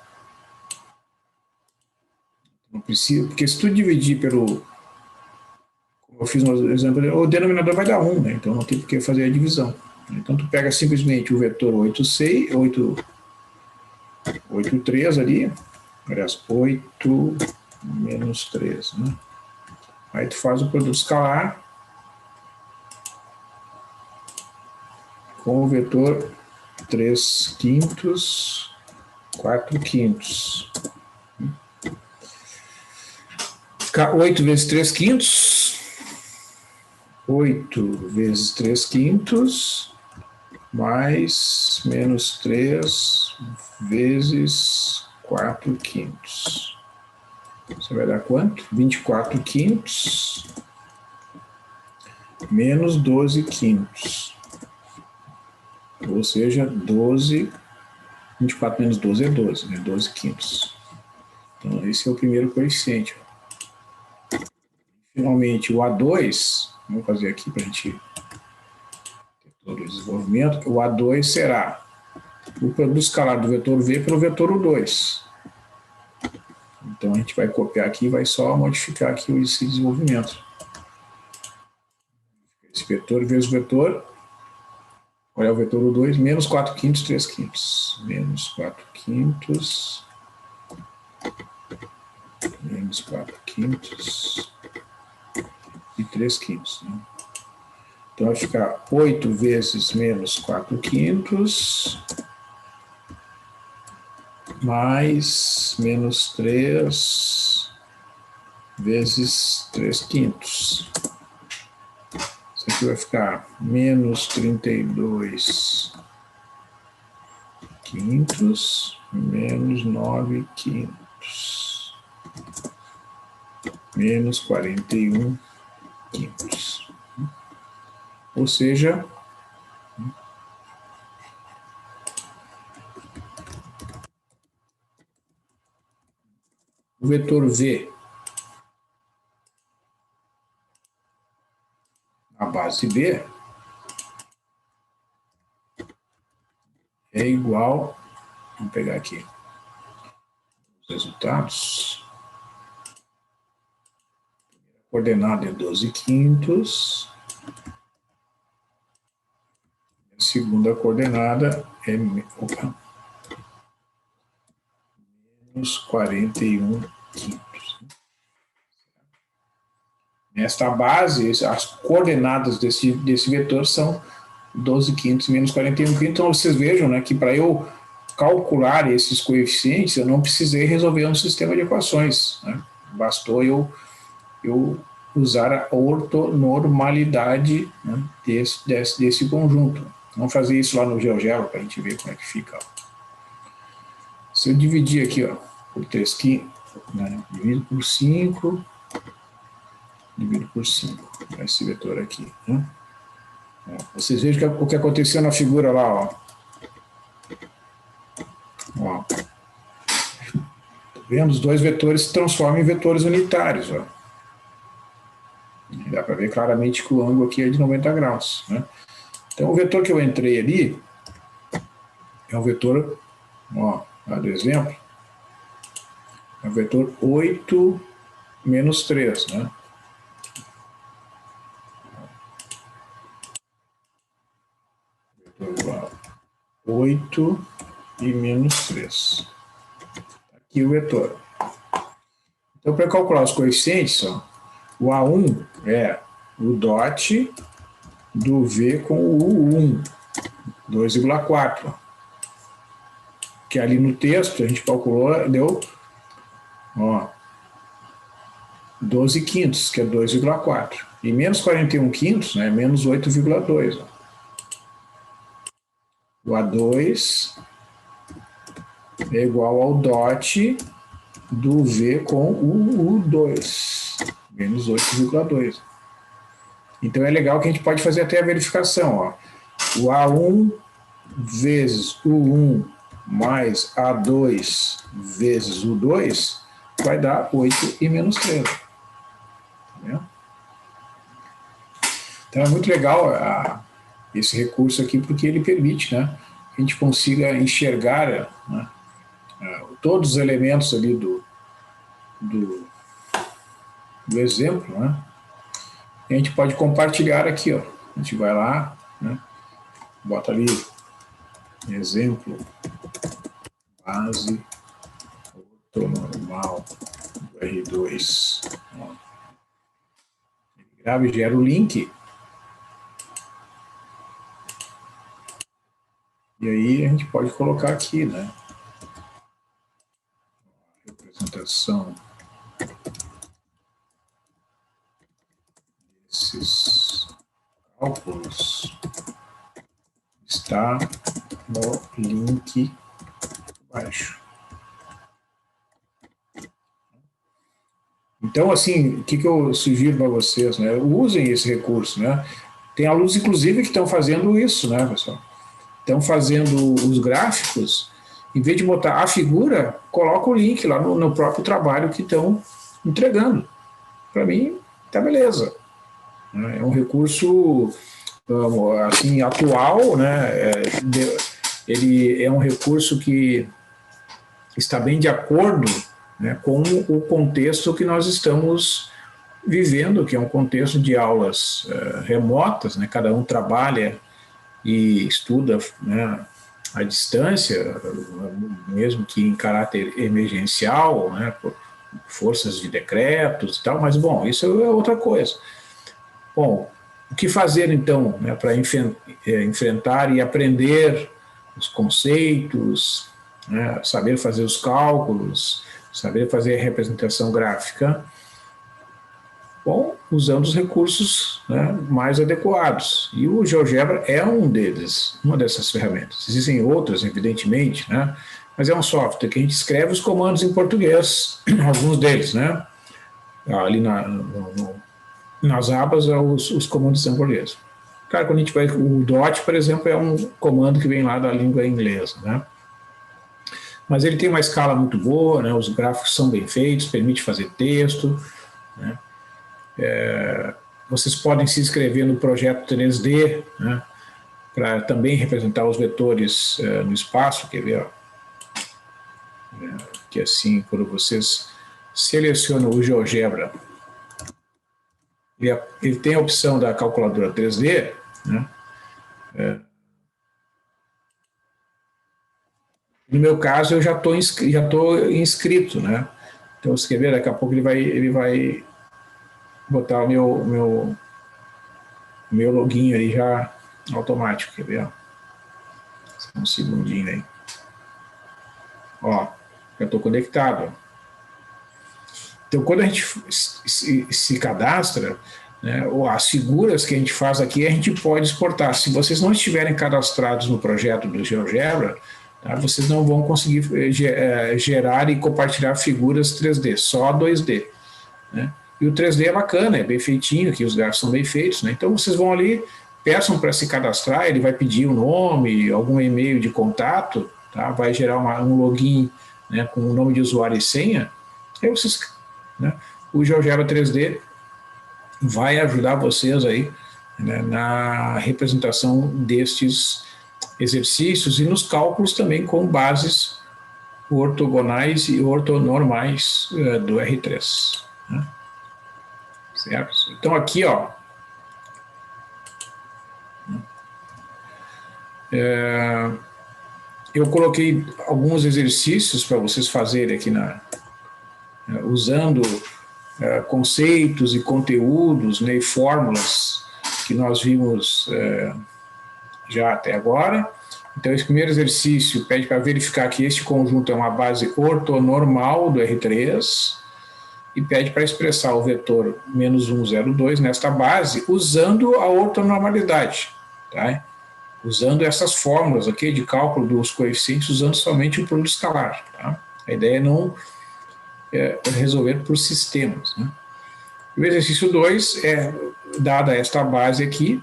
Não precisa, porque se tu dividir pelo, como eu fiz no exemplo, o denominador vai dar 1, né? Então não tem por que fazer a divisão. Então tu pega simplesmente o vetor 8,3 ali, aliás, 8 menos 3, né? Aí tu faz o produto escalar com o vetor 3 quintos, 4 quintos. Fica 8 vezes 3 quintos, 8 vezes 3 quintos, mais menos 3 vezes 4 quintos. Você vai dar quanto? 24 quintos menos 12 quintos. Ou seja, 12, 24 menos 12 é 12, né? 12 quintos. Então, esse é o primeiro coeficiente. Finalmente, o A2, vamos fazer aqui para a gente ter todo o desenvolvimento, o A2 será o produto escalar do vetor V pelo vetor U2. Então, a gente vai copiar aqui e vai só modificar aqui esse desenvolvimento. Esse vetor vezes o vetor, olha o vetor U2, menos 4 quintos, 3 quintos. Menos 4 quintos, menos 4 quintos e 3 quintos. Né? Então, vai ficar 8 vezes menos 4 quintos, mais menos 3 vezes 3 quintos. Isso aqui vai ficar menos 32 quintos, menos 9 quintos, menos 41 quintos. Ou seja, o vetor V na base B é igual, vamos pegar aqui os resultados. A coordenada é 12 quintos. A segunda coordenada é menos 41 quintos. Nesta base, as coordenadas desse vetor são 12 quintos menos 41 quintos. Então, vocês vejam, né, que para eu calcular esses coeficientes, eu não precisei resolver um sistema de equações. Né? Bastou eu usar a ortonormalidade, né, desse conjunto. Vamos fazer isso lá no GeoGebra para a gente ver como é que fica. Se eu dividir aqui, ó, por 3 quintos, né, divido por 5, esse vetor aqui. Né? Vocês vejam o que aconteceu na figura lá, ó. Ó. Tá vendo? Os dois vetores se transformam em vetores unitários, ó. Dá para ver claramente que o ângulo aqui é de 90 graus. Né? Então, o vetor que eu entrei ali é o vetor, ó, lá do exemplo, é o vetor 8 menos 3, né? 8 e menos 3. Aqui o vetor. Então, para calcular os coeficientes, ó, o A1 é o dot do V com o U1, 2,4. Que ali no texto a gente calculou, deu, ó, 12 quintos, que é 2,4. E menos 41 quintos, né, menos 8,2. O A2 é igual ao dot do V com o U2, menos 8,2. Então é legal que a gente pode fazer até a verificação. Ó. O A1 vezes o U1 mais A2 vezes U2 vai dar 8 e menos 13. Tá vendo? Então é muito legal esse recurso aqui, porque ele permite, né, que a gente consiga enxergar, né, todos os elementos ali do exemplo, né? E a gente pode compartilhar aqui, ó. A gente vai lá, né, bota ali exemplo base ortonormal do R2. Ó. Grava e gera o link. E aí a gente pode colocar aqui, né? Representação desses cálculos está no link abaixo. Então, assim, o que eu sugiro para vocês, né? Usem esse recurso, né? Tem alunos, inclusive, que estão fazendo isso, né, pessoal? Estão fazendo os gráficos, em vez de botar a figura, coloca o link lá no próprio trabalho que estão entregando. Para mim, tá beleza. É um recurso, assim, atual, né? Ele é um recurso que está bem de acordo, né, com o contexto que nós estamos vivendo, que é um contexto de aulas remotas, né? Cada um trabalha e estuda, né, à distância, mesmo que em caráter emergencial, né, por forças de decretos e tal, mas, bom, isso é outra coisa. Bom, o que fazer, então, né, para enfrentar e aprender os conceitos, né, saber fazer os cálculos, saber fazer a representação gráfica? Bom, usando os recursos, né, mais adequados. E o GeoGebra é um deles, uma dessas ferramentas. Existem outras, evidentemente, né, mas é um software que a gente escreve os comandos em português, alguns deles, né? Ali nas abas, os comandos em português. Claro, quando a gente vai... O DOT, por exemplo, é um comando que vem lá da língua inglesa, né? Mas ele tem uma escala muito boa, né? Os gráficos são bem feitos, permite fazer texto, né? Vocês podem se inscrever no projeto 3D, né, para também representar os vetores no espaço, quer ver? Ó, que assim, quando vocês selecionam o GeoGebra, ele tem a opção da calculadora 3D, né? No meu caso, eu já estou inscrito, né? Então, você quer ver, daqui a pouco ele vai botar o meu login aí já automático, quer ver? Só um segundinho aí. Ó, já estou conectado. Então, quando a gente se cadastra, né, as figuras que a gente faz aqui, a gente pode exportar. Se vocês não estiverem cadastrados no projeto do GeoGebra, tá, vocês não vão conseguir gerar e compartilhar figuras 3D, só 2D, né? E o 3D é bacana, é bem feitinho, que os gráficos são bem feitos, né? Então vocês vão ali, peçam para se cadastrar, ele vai pedir o nome, algum e-mail de contato, tá? Vai gerar um login, né, com o nome de usuário e senha, aí vocês, né, o GeoGebra 3D vai ajudar vocês aí, né, na representação destes exercícios e nos cálculos também com bases ortogonais e ortonormais do R3, né? Certo? Então aqui, ó, eu coloquei alguns exercícios para vocês fazerem aqui usando conceitos e conteúdos, né, e fórmulas que nós vimos já até agora. Então, esse primeiro exercício pede para verificar que este conjunto é uma base ortonormal do R3 e pede para expressar o vetor -1, 0, 2 nesta base usando a ortonormalidade, tá? Usando essas fórmulas aqui de cálculo dos coeficientes, usando somente o produto escalar, tá? A ideia é não resolver por sistemas, né? O exercício 2 é, dada esta base aqui,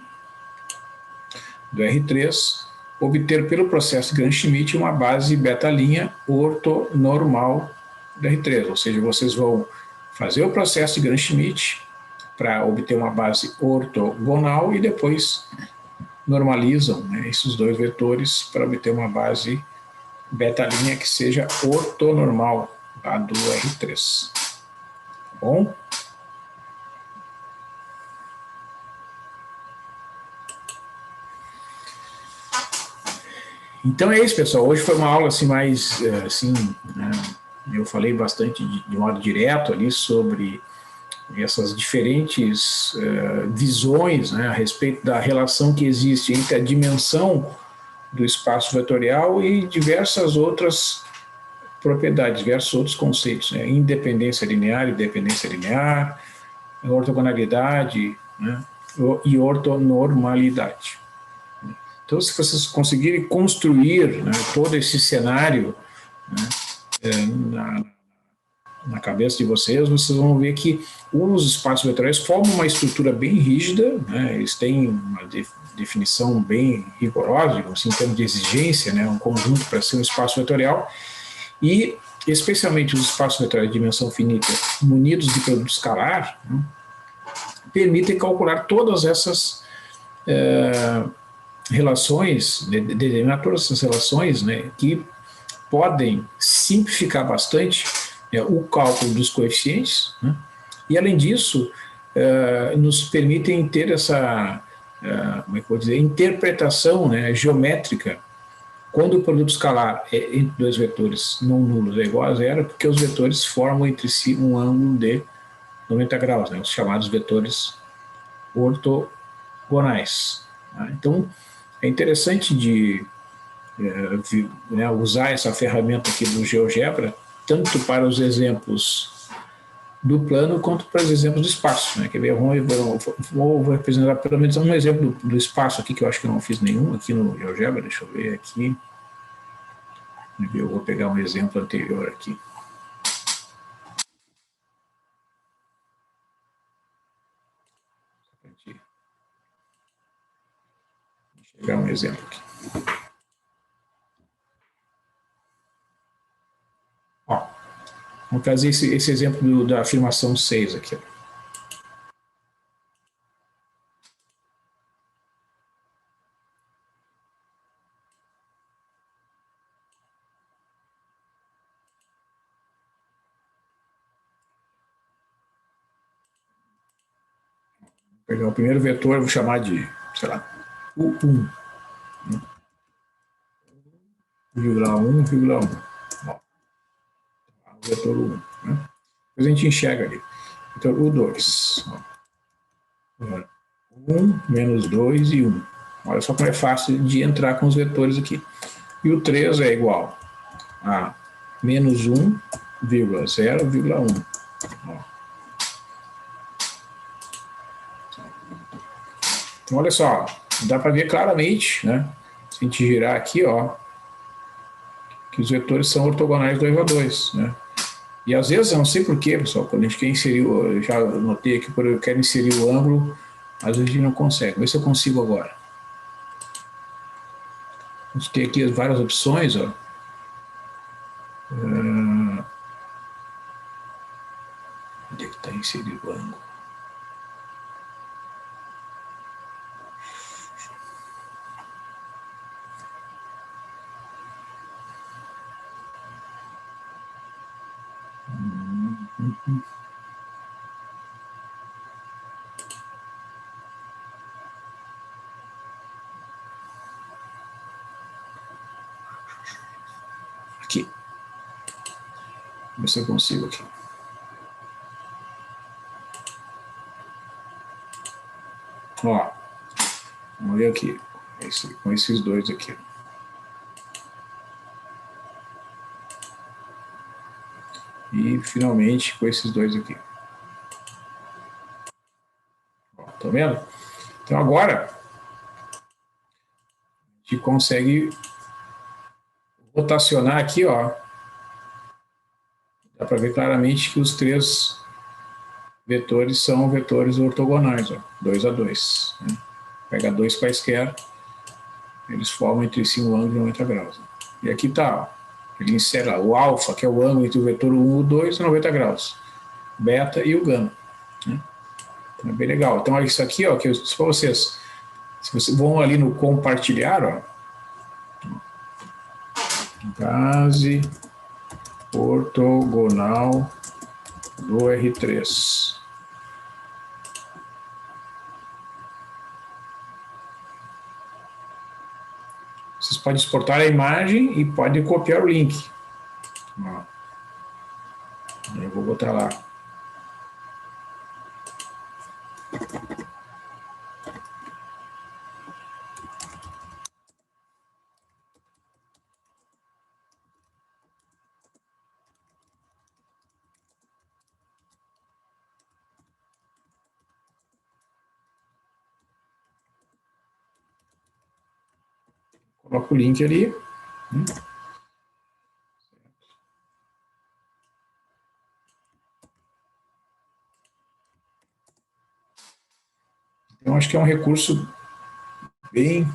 do R3, obter pelo processo de Gram-Schmidt uma base beta-linha ortonormal da R3, ou seja, vocês vão fazer o processo de Gram-Schmidt para obter uma base ortogonal e depois normalizam, né, esses dois vetores para obter uma base beta-linha que seja ortonormal lá do R3. Tá bom? Então é isso, pessoal. Hoje foi uma aula assim mais, assim, né, eu falei bastante de modo direto ali sobre essas diferentes visões, né, a respeito da relação que existe entre a dimensão do espaço vetorial e diversas outras propriedades, diversos outros conceitos, né, independência linear, ortogonalidade, né, e ortonormalidade. Então, se vocês conseguirem construir, né, todo esse cenário, né, na cabeça de vocês vão ver que os espaços vetoriais formam uma estrutura bem rígida, né, eles têm uma definição bem rigorosa, digamos assim, em termos de exigência, né, um conjunto para ser um espaço vetorial, e especialmente os espaços vetoriais de dimensão finita munidos de produto escalar, né, permitem calcular todas essas relações, determinar todas essas relações, né, que podem simplificar bastante o cálculo dos coeficientes, né, e além disso, nos permitem ter essa, como é que eu vou dizer, interpretação, né, geométrica, quando o produto escalar entre dois vetores não nulos é igual a zero, porque os vetores formam entre si um ângulo de 90 graus, né, os chamados vetores ortogonais. Tá? Então, é interessante né, usar essa ferramenta aqui do GeoGebra, tanto para os exemplos do plano quanto para os exemplos do espaço. Né? Quer ver? Vou representar pelo menos um exemplo do espaço aqui, que eu acho que eu não fiz nenhum aqui no GeoGebra. Deixa eu ver aqui. Eu vou pegar um exemplo anterior aqui. Deixa eu pegar um exemplo aqui. Ó, vamos fazer esse exemplo da afirmação 6 aqui. Ó. Vou pegar o primeiro vetor, vou chamar de, sei lá, U1. 1,1,1. O vetor U1. Né? Depois a gente enxerga ali. Então, U2. Ó. 1, menos 2 e 1. Olha só como é fácil de entrar com os vetores aqui. E o 3 é igual a menos 1, 0,1. Então, olha só, dá para ver claramente, né? Se a gente girar aqui, ó, que os vetores são ortogonais 2 a 2, né? E às vezes, eu não sei porquê, pessoal, quando a gente quer inserir, eu já notei aqui, quando eu quero inserir o ângulo, às vezes a gente não consegue. Vê se eu consigo agora. A gente tem aqui várias opções, ó. Onde é que está inserido o ângulo? Aqui. Vamos ver se eu consigo aqui. Ó, vamos ver aqui, com esses dois aqui. E, finalmente, com esses dois aqui. Ó, tá vendo? Então, agora, a gente consegue rotacionar aqui, ó. Dá para ver claramente que os três vetores são vetores ortogonais, ó, 2 a 2. Né? Pega 2 quaisquer, eles formam entre si um ângulo de 90 graus. E aqui está, ele insere lá, o alfa, que é o ângulo entre o vetor 1 e o 2, é 90 graus. Beta e o gama. Né? Então é bem legal. Então, isso aqui, ó, que eu disse para vocês, se vocês vão ali no compartilhar, ó, base ortogonal do R3. Vocês podem exportar a imagem e podem copiar o link. Ó. Eu vou botar lá. Coloco o link ali. Então, acho que é um recurso bem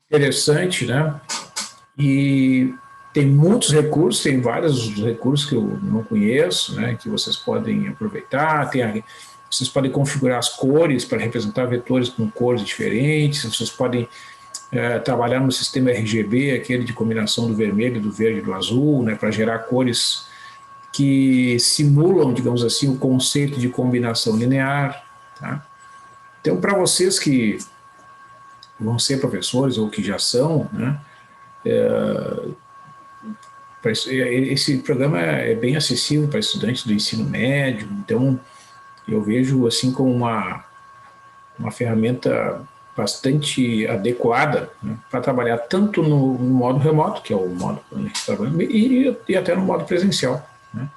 interessante, né? E tem muitos recursos, tem vários recursos que eu não conheço, né? Que vocês podem aproveitar. Vocês podem configurar as cores para representar vetores com cores diferentes. Vocês podem trabalhar no sistema RGB, aquele de combinação do vermelho, do verde e do azul, né? Para gerar cores que simulam, digamos assim, o conceito de combinação linear. Tá? Então, para vocês que vão ser professores ou que já são, né, esse programa é bem acessível para estudantes do ensino médio, então eu vejo assim como uma ferramenta bastante adequada, né, para trabalhar tanto no modo remoto, que é o modo que a gente trabalha, e até no modo presencial. Né?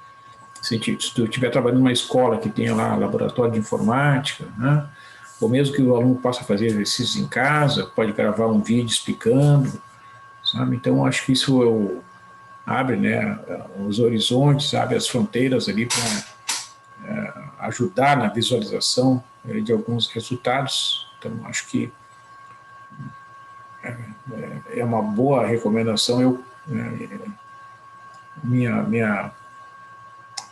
Se tu estiver trabalhando numa escola que tenha lá laboratório de informática, né? Ou mesmo que o aluno possa fazer exercícios em casa, pode gravar um vídeo explicando, sabe? Então, acho que isso abre, né, os horizontes, abre as fronteiras ali para ajudar na visualização de alguns resultados. Então, acho que é uma boa recomendação. Minha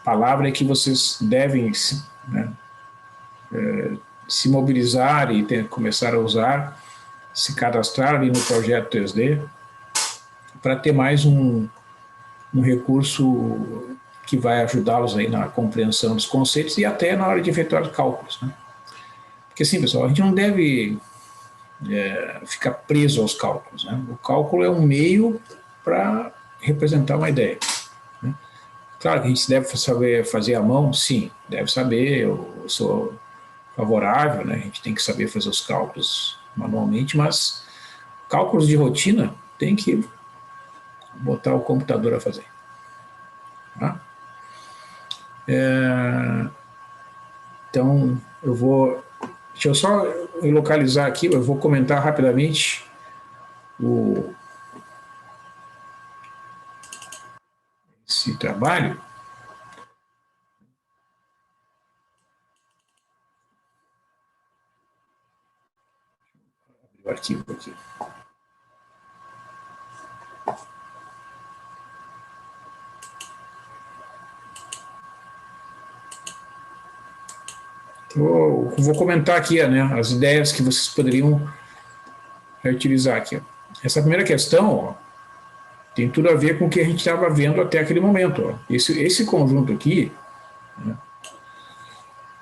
palavra é que vocês devem, né, se mobilizar e começar a usar, se cadastrar ali no projeto 3D, para ter mais um recurso que vai ajudá-los aí na compreensão dos conceitos e até na hora de efetuar cálculos. Né? Porque assim, pessoal, a gente não deve ficar preso aos cálculos. Né? O cálculo é um meio para representar uma ideia. Né? Claro que a gente deve saber fazer à mão, sim, deve saber, eu sou favorável, né? A gente tem que saber fazer os cálculos manualmente, mas cálculos de rotina tem que botar o computador a fazer. Tá? Então, deixa eu só localizar aqui, eu vou comentar rapidamente esse trabalho. O arquivo aqui. Então, eu vou comentar aqui, né, as ideias que vocês poderiam reutilizar aqui. Essa primeira questão, ó, tem tudo a ver com o que a gente estava vendo até aquele momento. Ó. Esse conjunto aqui, né,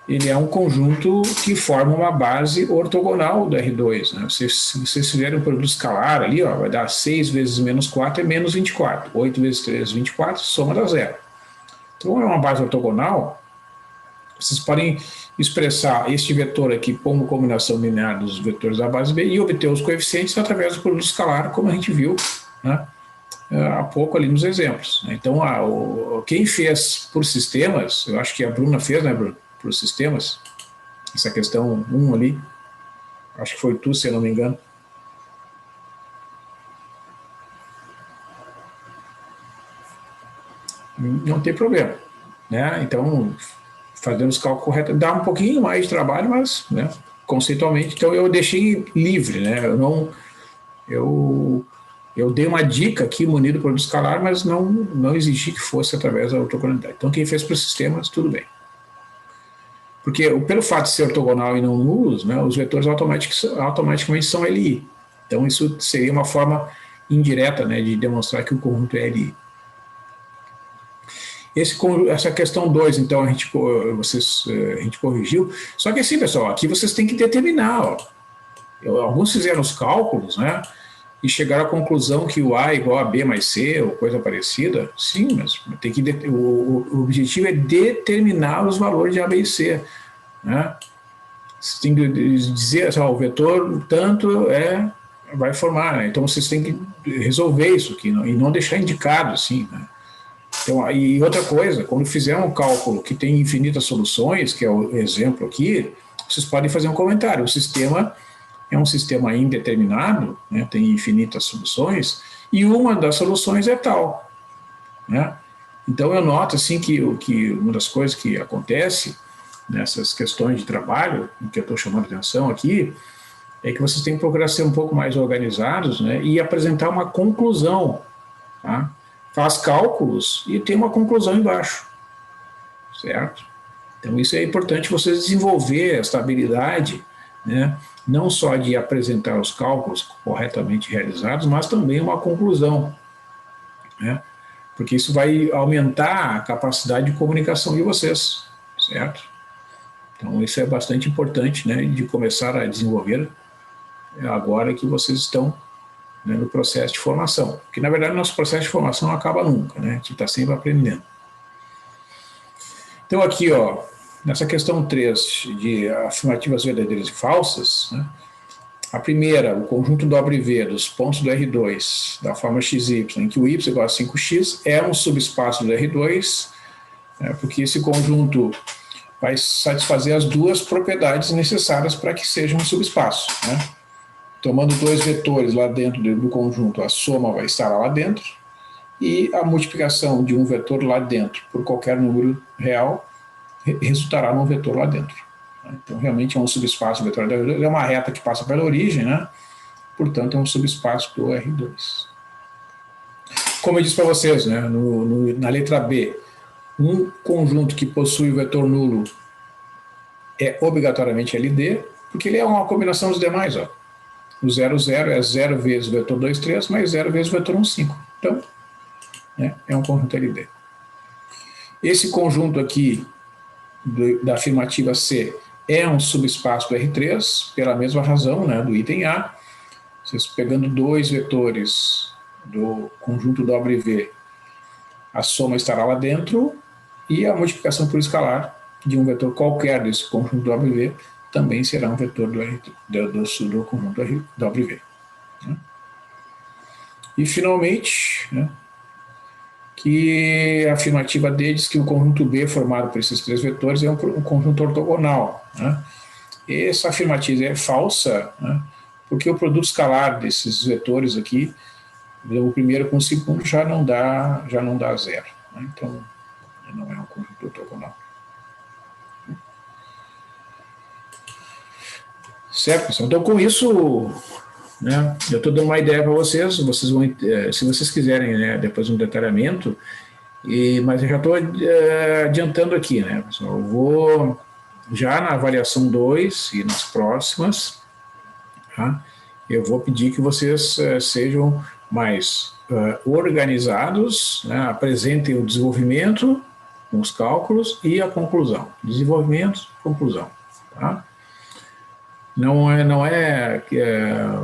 ele é um conjunto que forma uma base ortogonal do R2. Né? Se vocês fizerem um produto escalar ali, ó, vai dar 6 vezes menos 4 é menos 24. 8 vezes 3 é 24, soma dá zero. Então é uma base ortogonal. Vocês podem expressar este vetor aqui como combinação linear dos vetores da base B e obter os coeficientes através do produto escalar, como a gente viu, né, há pouco ali nos exemplos. Então, quem fez por sistemas, eu acho que a Bruna fez, né, Bruna, por sistemas, essa questão 1 ali, acho que foi tu, se eu não me engano. Não tem problema, né? Então, fazendo os cálculos corretos. Dá um pouquinho mais de trabalho, mas, né, conceitualmente, então eu deixei livre, né? Eu dei uma dica aqui, munido por escalar, mas não exigi que fosse através da ortogonalidade. Então, quem fez para os sistemas, tudo bem. Porque, pelo fato de ser ortogonal e não nulos, né, os vetores automaticamente são LI. Então, isso seria uma forma indireta, né, de demonstrar que o conjunto é LI. Essa questão 2, então, a gente corrigiu. Só que assim, pessoal, aqui vocês têm que determinar. Ó. Alguns fizeram os cálculos, né? E chegaram à conclusão que o A é igual a B mais C, ou coisa parecida. Sim, mas tem que o objetivo é determinar os valores de A, B e C. Né? Você tem que dizer, assim, ó, o vetor tanto vai formar. Né? Então, vocês têm que resolver isso aqui, e não deixar indicado, assim, né? Então, e outra coisa, quando fizer um cálculo que tem infinitas soluções, que é o exemplo aqui, vocês podem fazer um comentário. O sistema é um sistema indeterminado, né, tem infinitas soluções, e uma das soluções é tal. Né? Então, eu noto assim, que uma das coisas que acontece nessas questões de trabalho, que eu estou chamando a atenção aqui, é que vocês têm que procurar ser um pouco mais organizados, né, e apresentar uma conclusão. Tá? Faz cálculos e tem uma conclusão embaixo, certo? Então, isso é importante vocês desenvolver essa habilidade, né? Não só de apresentar os cálculos corretamente realizados, mas também uma conclusão, né? Porque isso vai aumentar a capacidade de comunicação de vocês, certo? Então, isso é bastante importante, né, de começar a desenvolver agora que vocês estão, né, no processo de formação. Porque, na verdade, nosso processo de formação não acaba nunca, né? A gente está sempre aprendendo. Então, aqui, ó, nessa questão 3 de afirmativas verdadeiras e falsas, né, a primeira, o conjunto W dos pontos do R2 da forma XY, em que o Y igual a 5x, é um subespaço do R2, né, porque esse conjunto vai satisfazer as duas propriedades necessárias para que seja um subespaço, né? Tomando dois vetores lá dentro do conjunto, a soma vai estar lá dentro, e a multiplicação de um vetor lá dentro por qualquer número real resultará num vetor lá dentro. Então, realmente é um subespaço do vetor. É uma reta que passa pela origem, né? Portanto, é um subespaço do R2. Como eu disse para vocês, né, na letra B, um conjunto que possui o vetor nulo é obrigatoriamente LD, porque ele é uma combinação dos demais, ó. O 0, 0 é 0 vezes o vetor 2, 3, mais 0 vezes o vetor 1, 5. Então, né, é um conjunto LD. Esse conjunto aqui, da afirmativa C, é um subespaço do R3, pela mesma razão, né, do item A. Vocês pegando dois vetores do conjunto WV, a soma estará lá dentro, e a multiplicação por escalar de um vetor qualquer desse conjunto WV também será um vetor do conjunto WV. Né? E, finalmente, né, que a afirmativa D diz que o conjunto B formado por esses três vetores é um conjunto ortogonal. Né? Essa afirmativa é falsa, né, porque o produto escalar desses vetores aqui, o primeiro com o segundo, já não dá zero. Né? Então, não é um conjunto ortogonal. Certo, pessoal? Então, com isso, né, eu estou dando uma ideia para vocês vão, se vocês quiserem, né, depois um detalhamento, mas eu já estou adiantando aqui, né, pessoal? Eu vou, já na avaliação 2 e nas próximas, tá, eu vou pedir que vocês sejam mais organizados, né, apresentem o desenvolvimento, os cálculos e a conclusão. Desenvolvimento, conclusão, tá? Não é,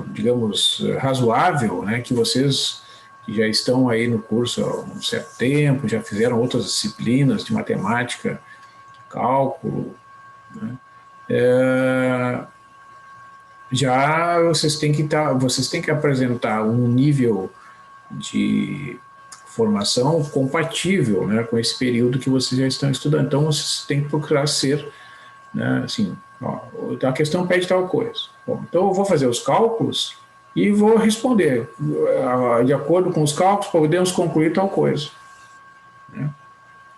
digamos, razoável, né, que vocês que já estão aí no curso há um certo tempo, já fizeram outras disciplinas de matemática, cálculo, né, já vocês têm que apresentar um nível de formação compatível, né, com esse período que vocês já estão estudando. Então, vocês têm que procurar ser, né, assim, ó, a questão pede tal coisa. Bom, então, eu vou fazer os cálculos e vou responder. De acordo com os cálculos, podemos concluir tal coisa. Né?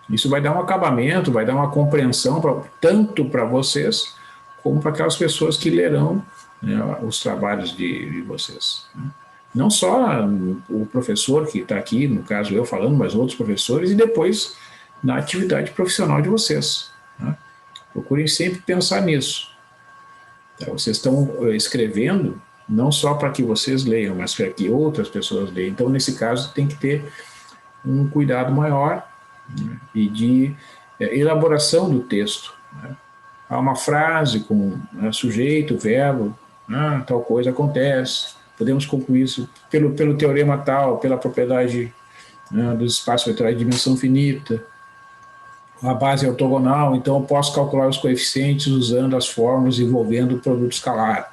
Isso vai dar um acabamento, vai dar uma compreensão tanto para vocês, como para aquelas pessoas que lerão, né, os trabalhos de vocês. Né? Não só o professor que está aqui, no caso eu falando, mas outros professores, e depois na atividade profissional de vocês. Né? Procurem sempre pensar nisso. Tá? Vocês estão escrevendo não só para que vocês leiam, mas para que outras pessoas leiam. Então, nesse caso, tem que ter um cuidado maior, né, e de elaboração do texto. Né? Há uma frase com, né, sujeito, verbo, tal coisa acontece, podemos concluir isso pelo teorema tal, pela propriedade, né, dos espaços vetoriais de dimensão finita, a base é ortogonal, então eu posso calcular os coeficientes usando as fórmulas envolvendo o produto escalar.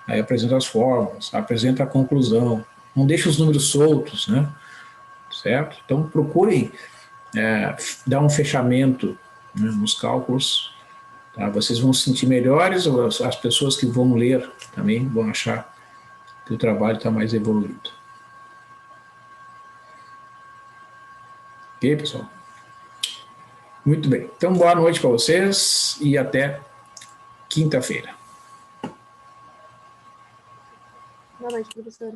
Aí apresenta as fórmulas, apresenta a conclusão, não deixa os números soltos, né? Certo? Então procurem dar um fechamento, né, nos cálculos, tá? Vocês vão se sentir melhores, as pessoas que vão ler também vão achar que o trabalho está mais evoluído. Ok, pessoal? Muito bem. Então, boa noite para vocês e até quinta-feira. Boa noite, professora.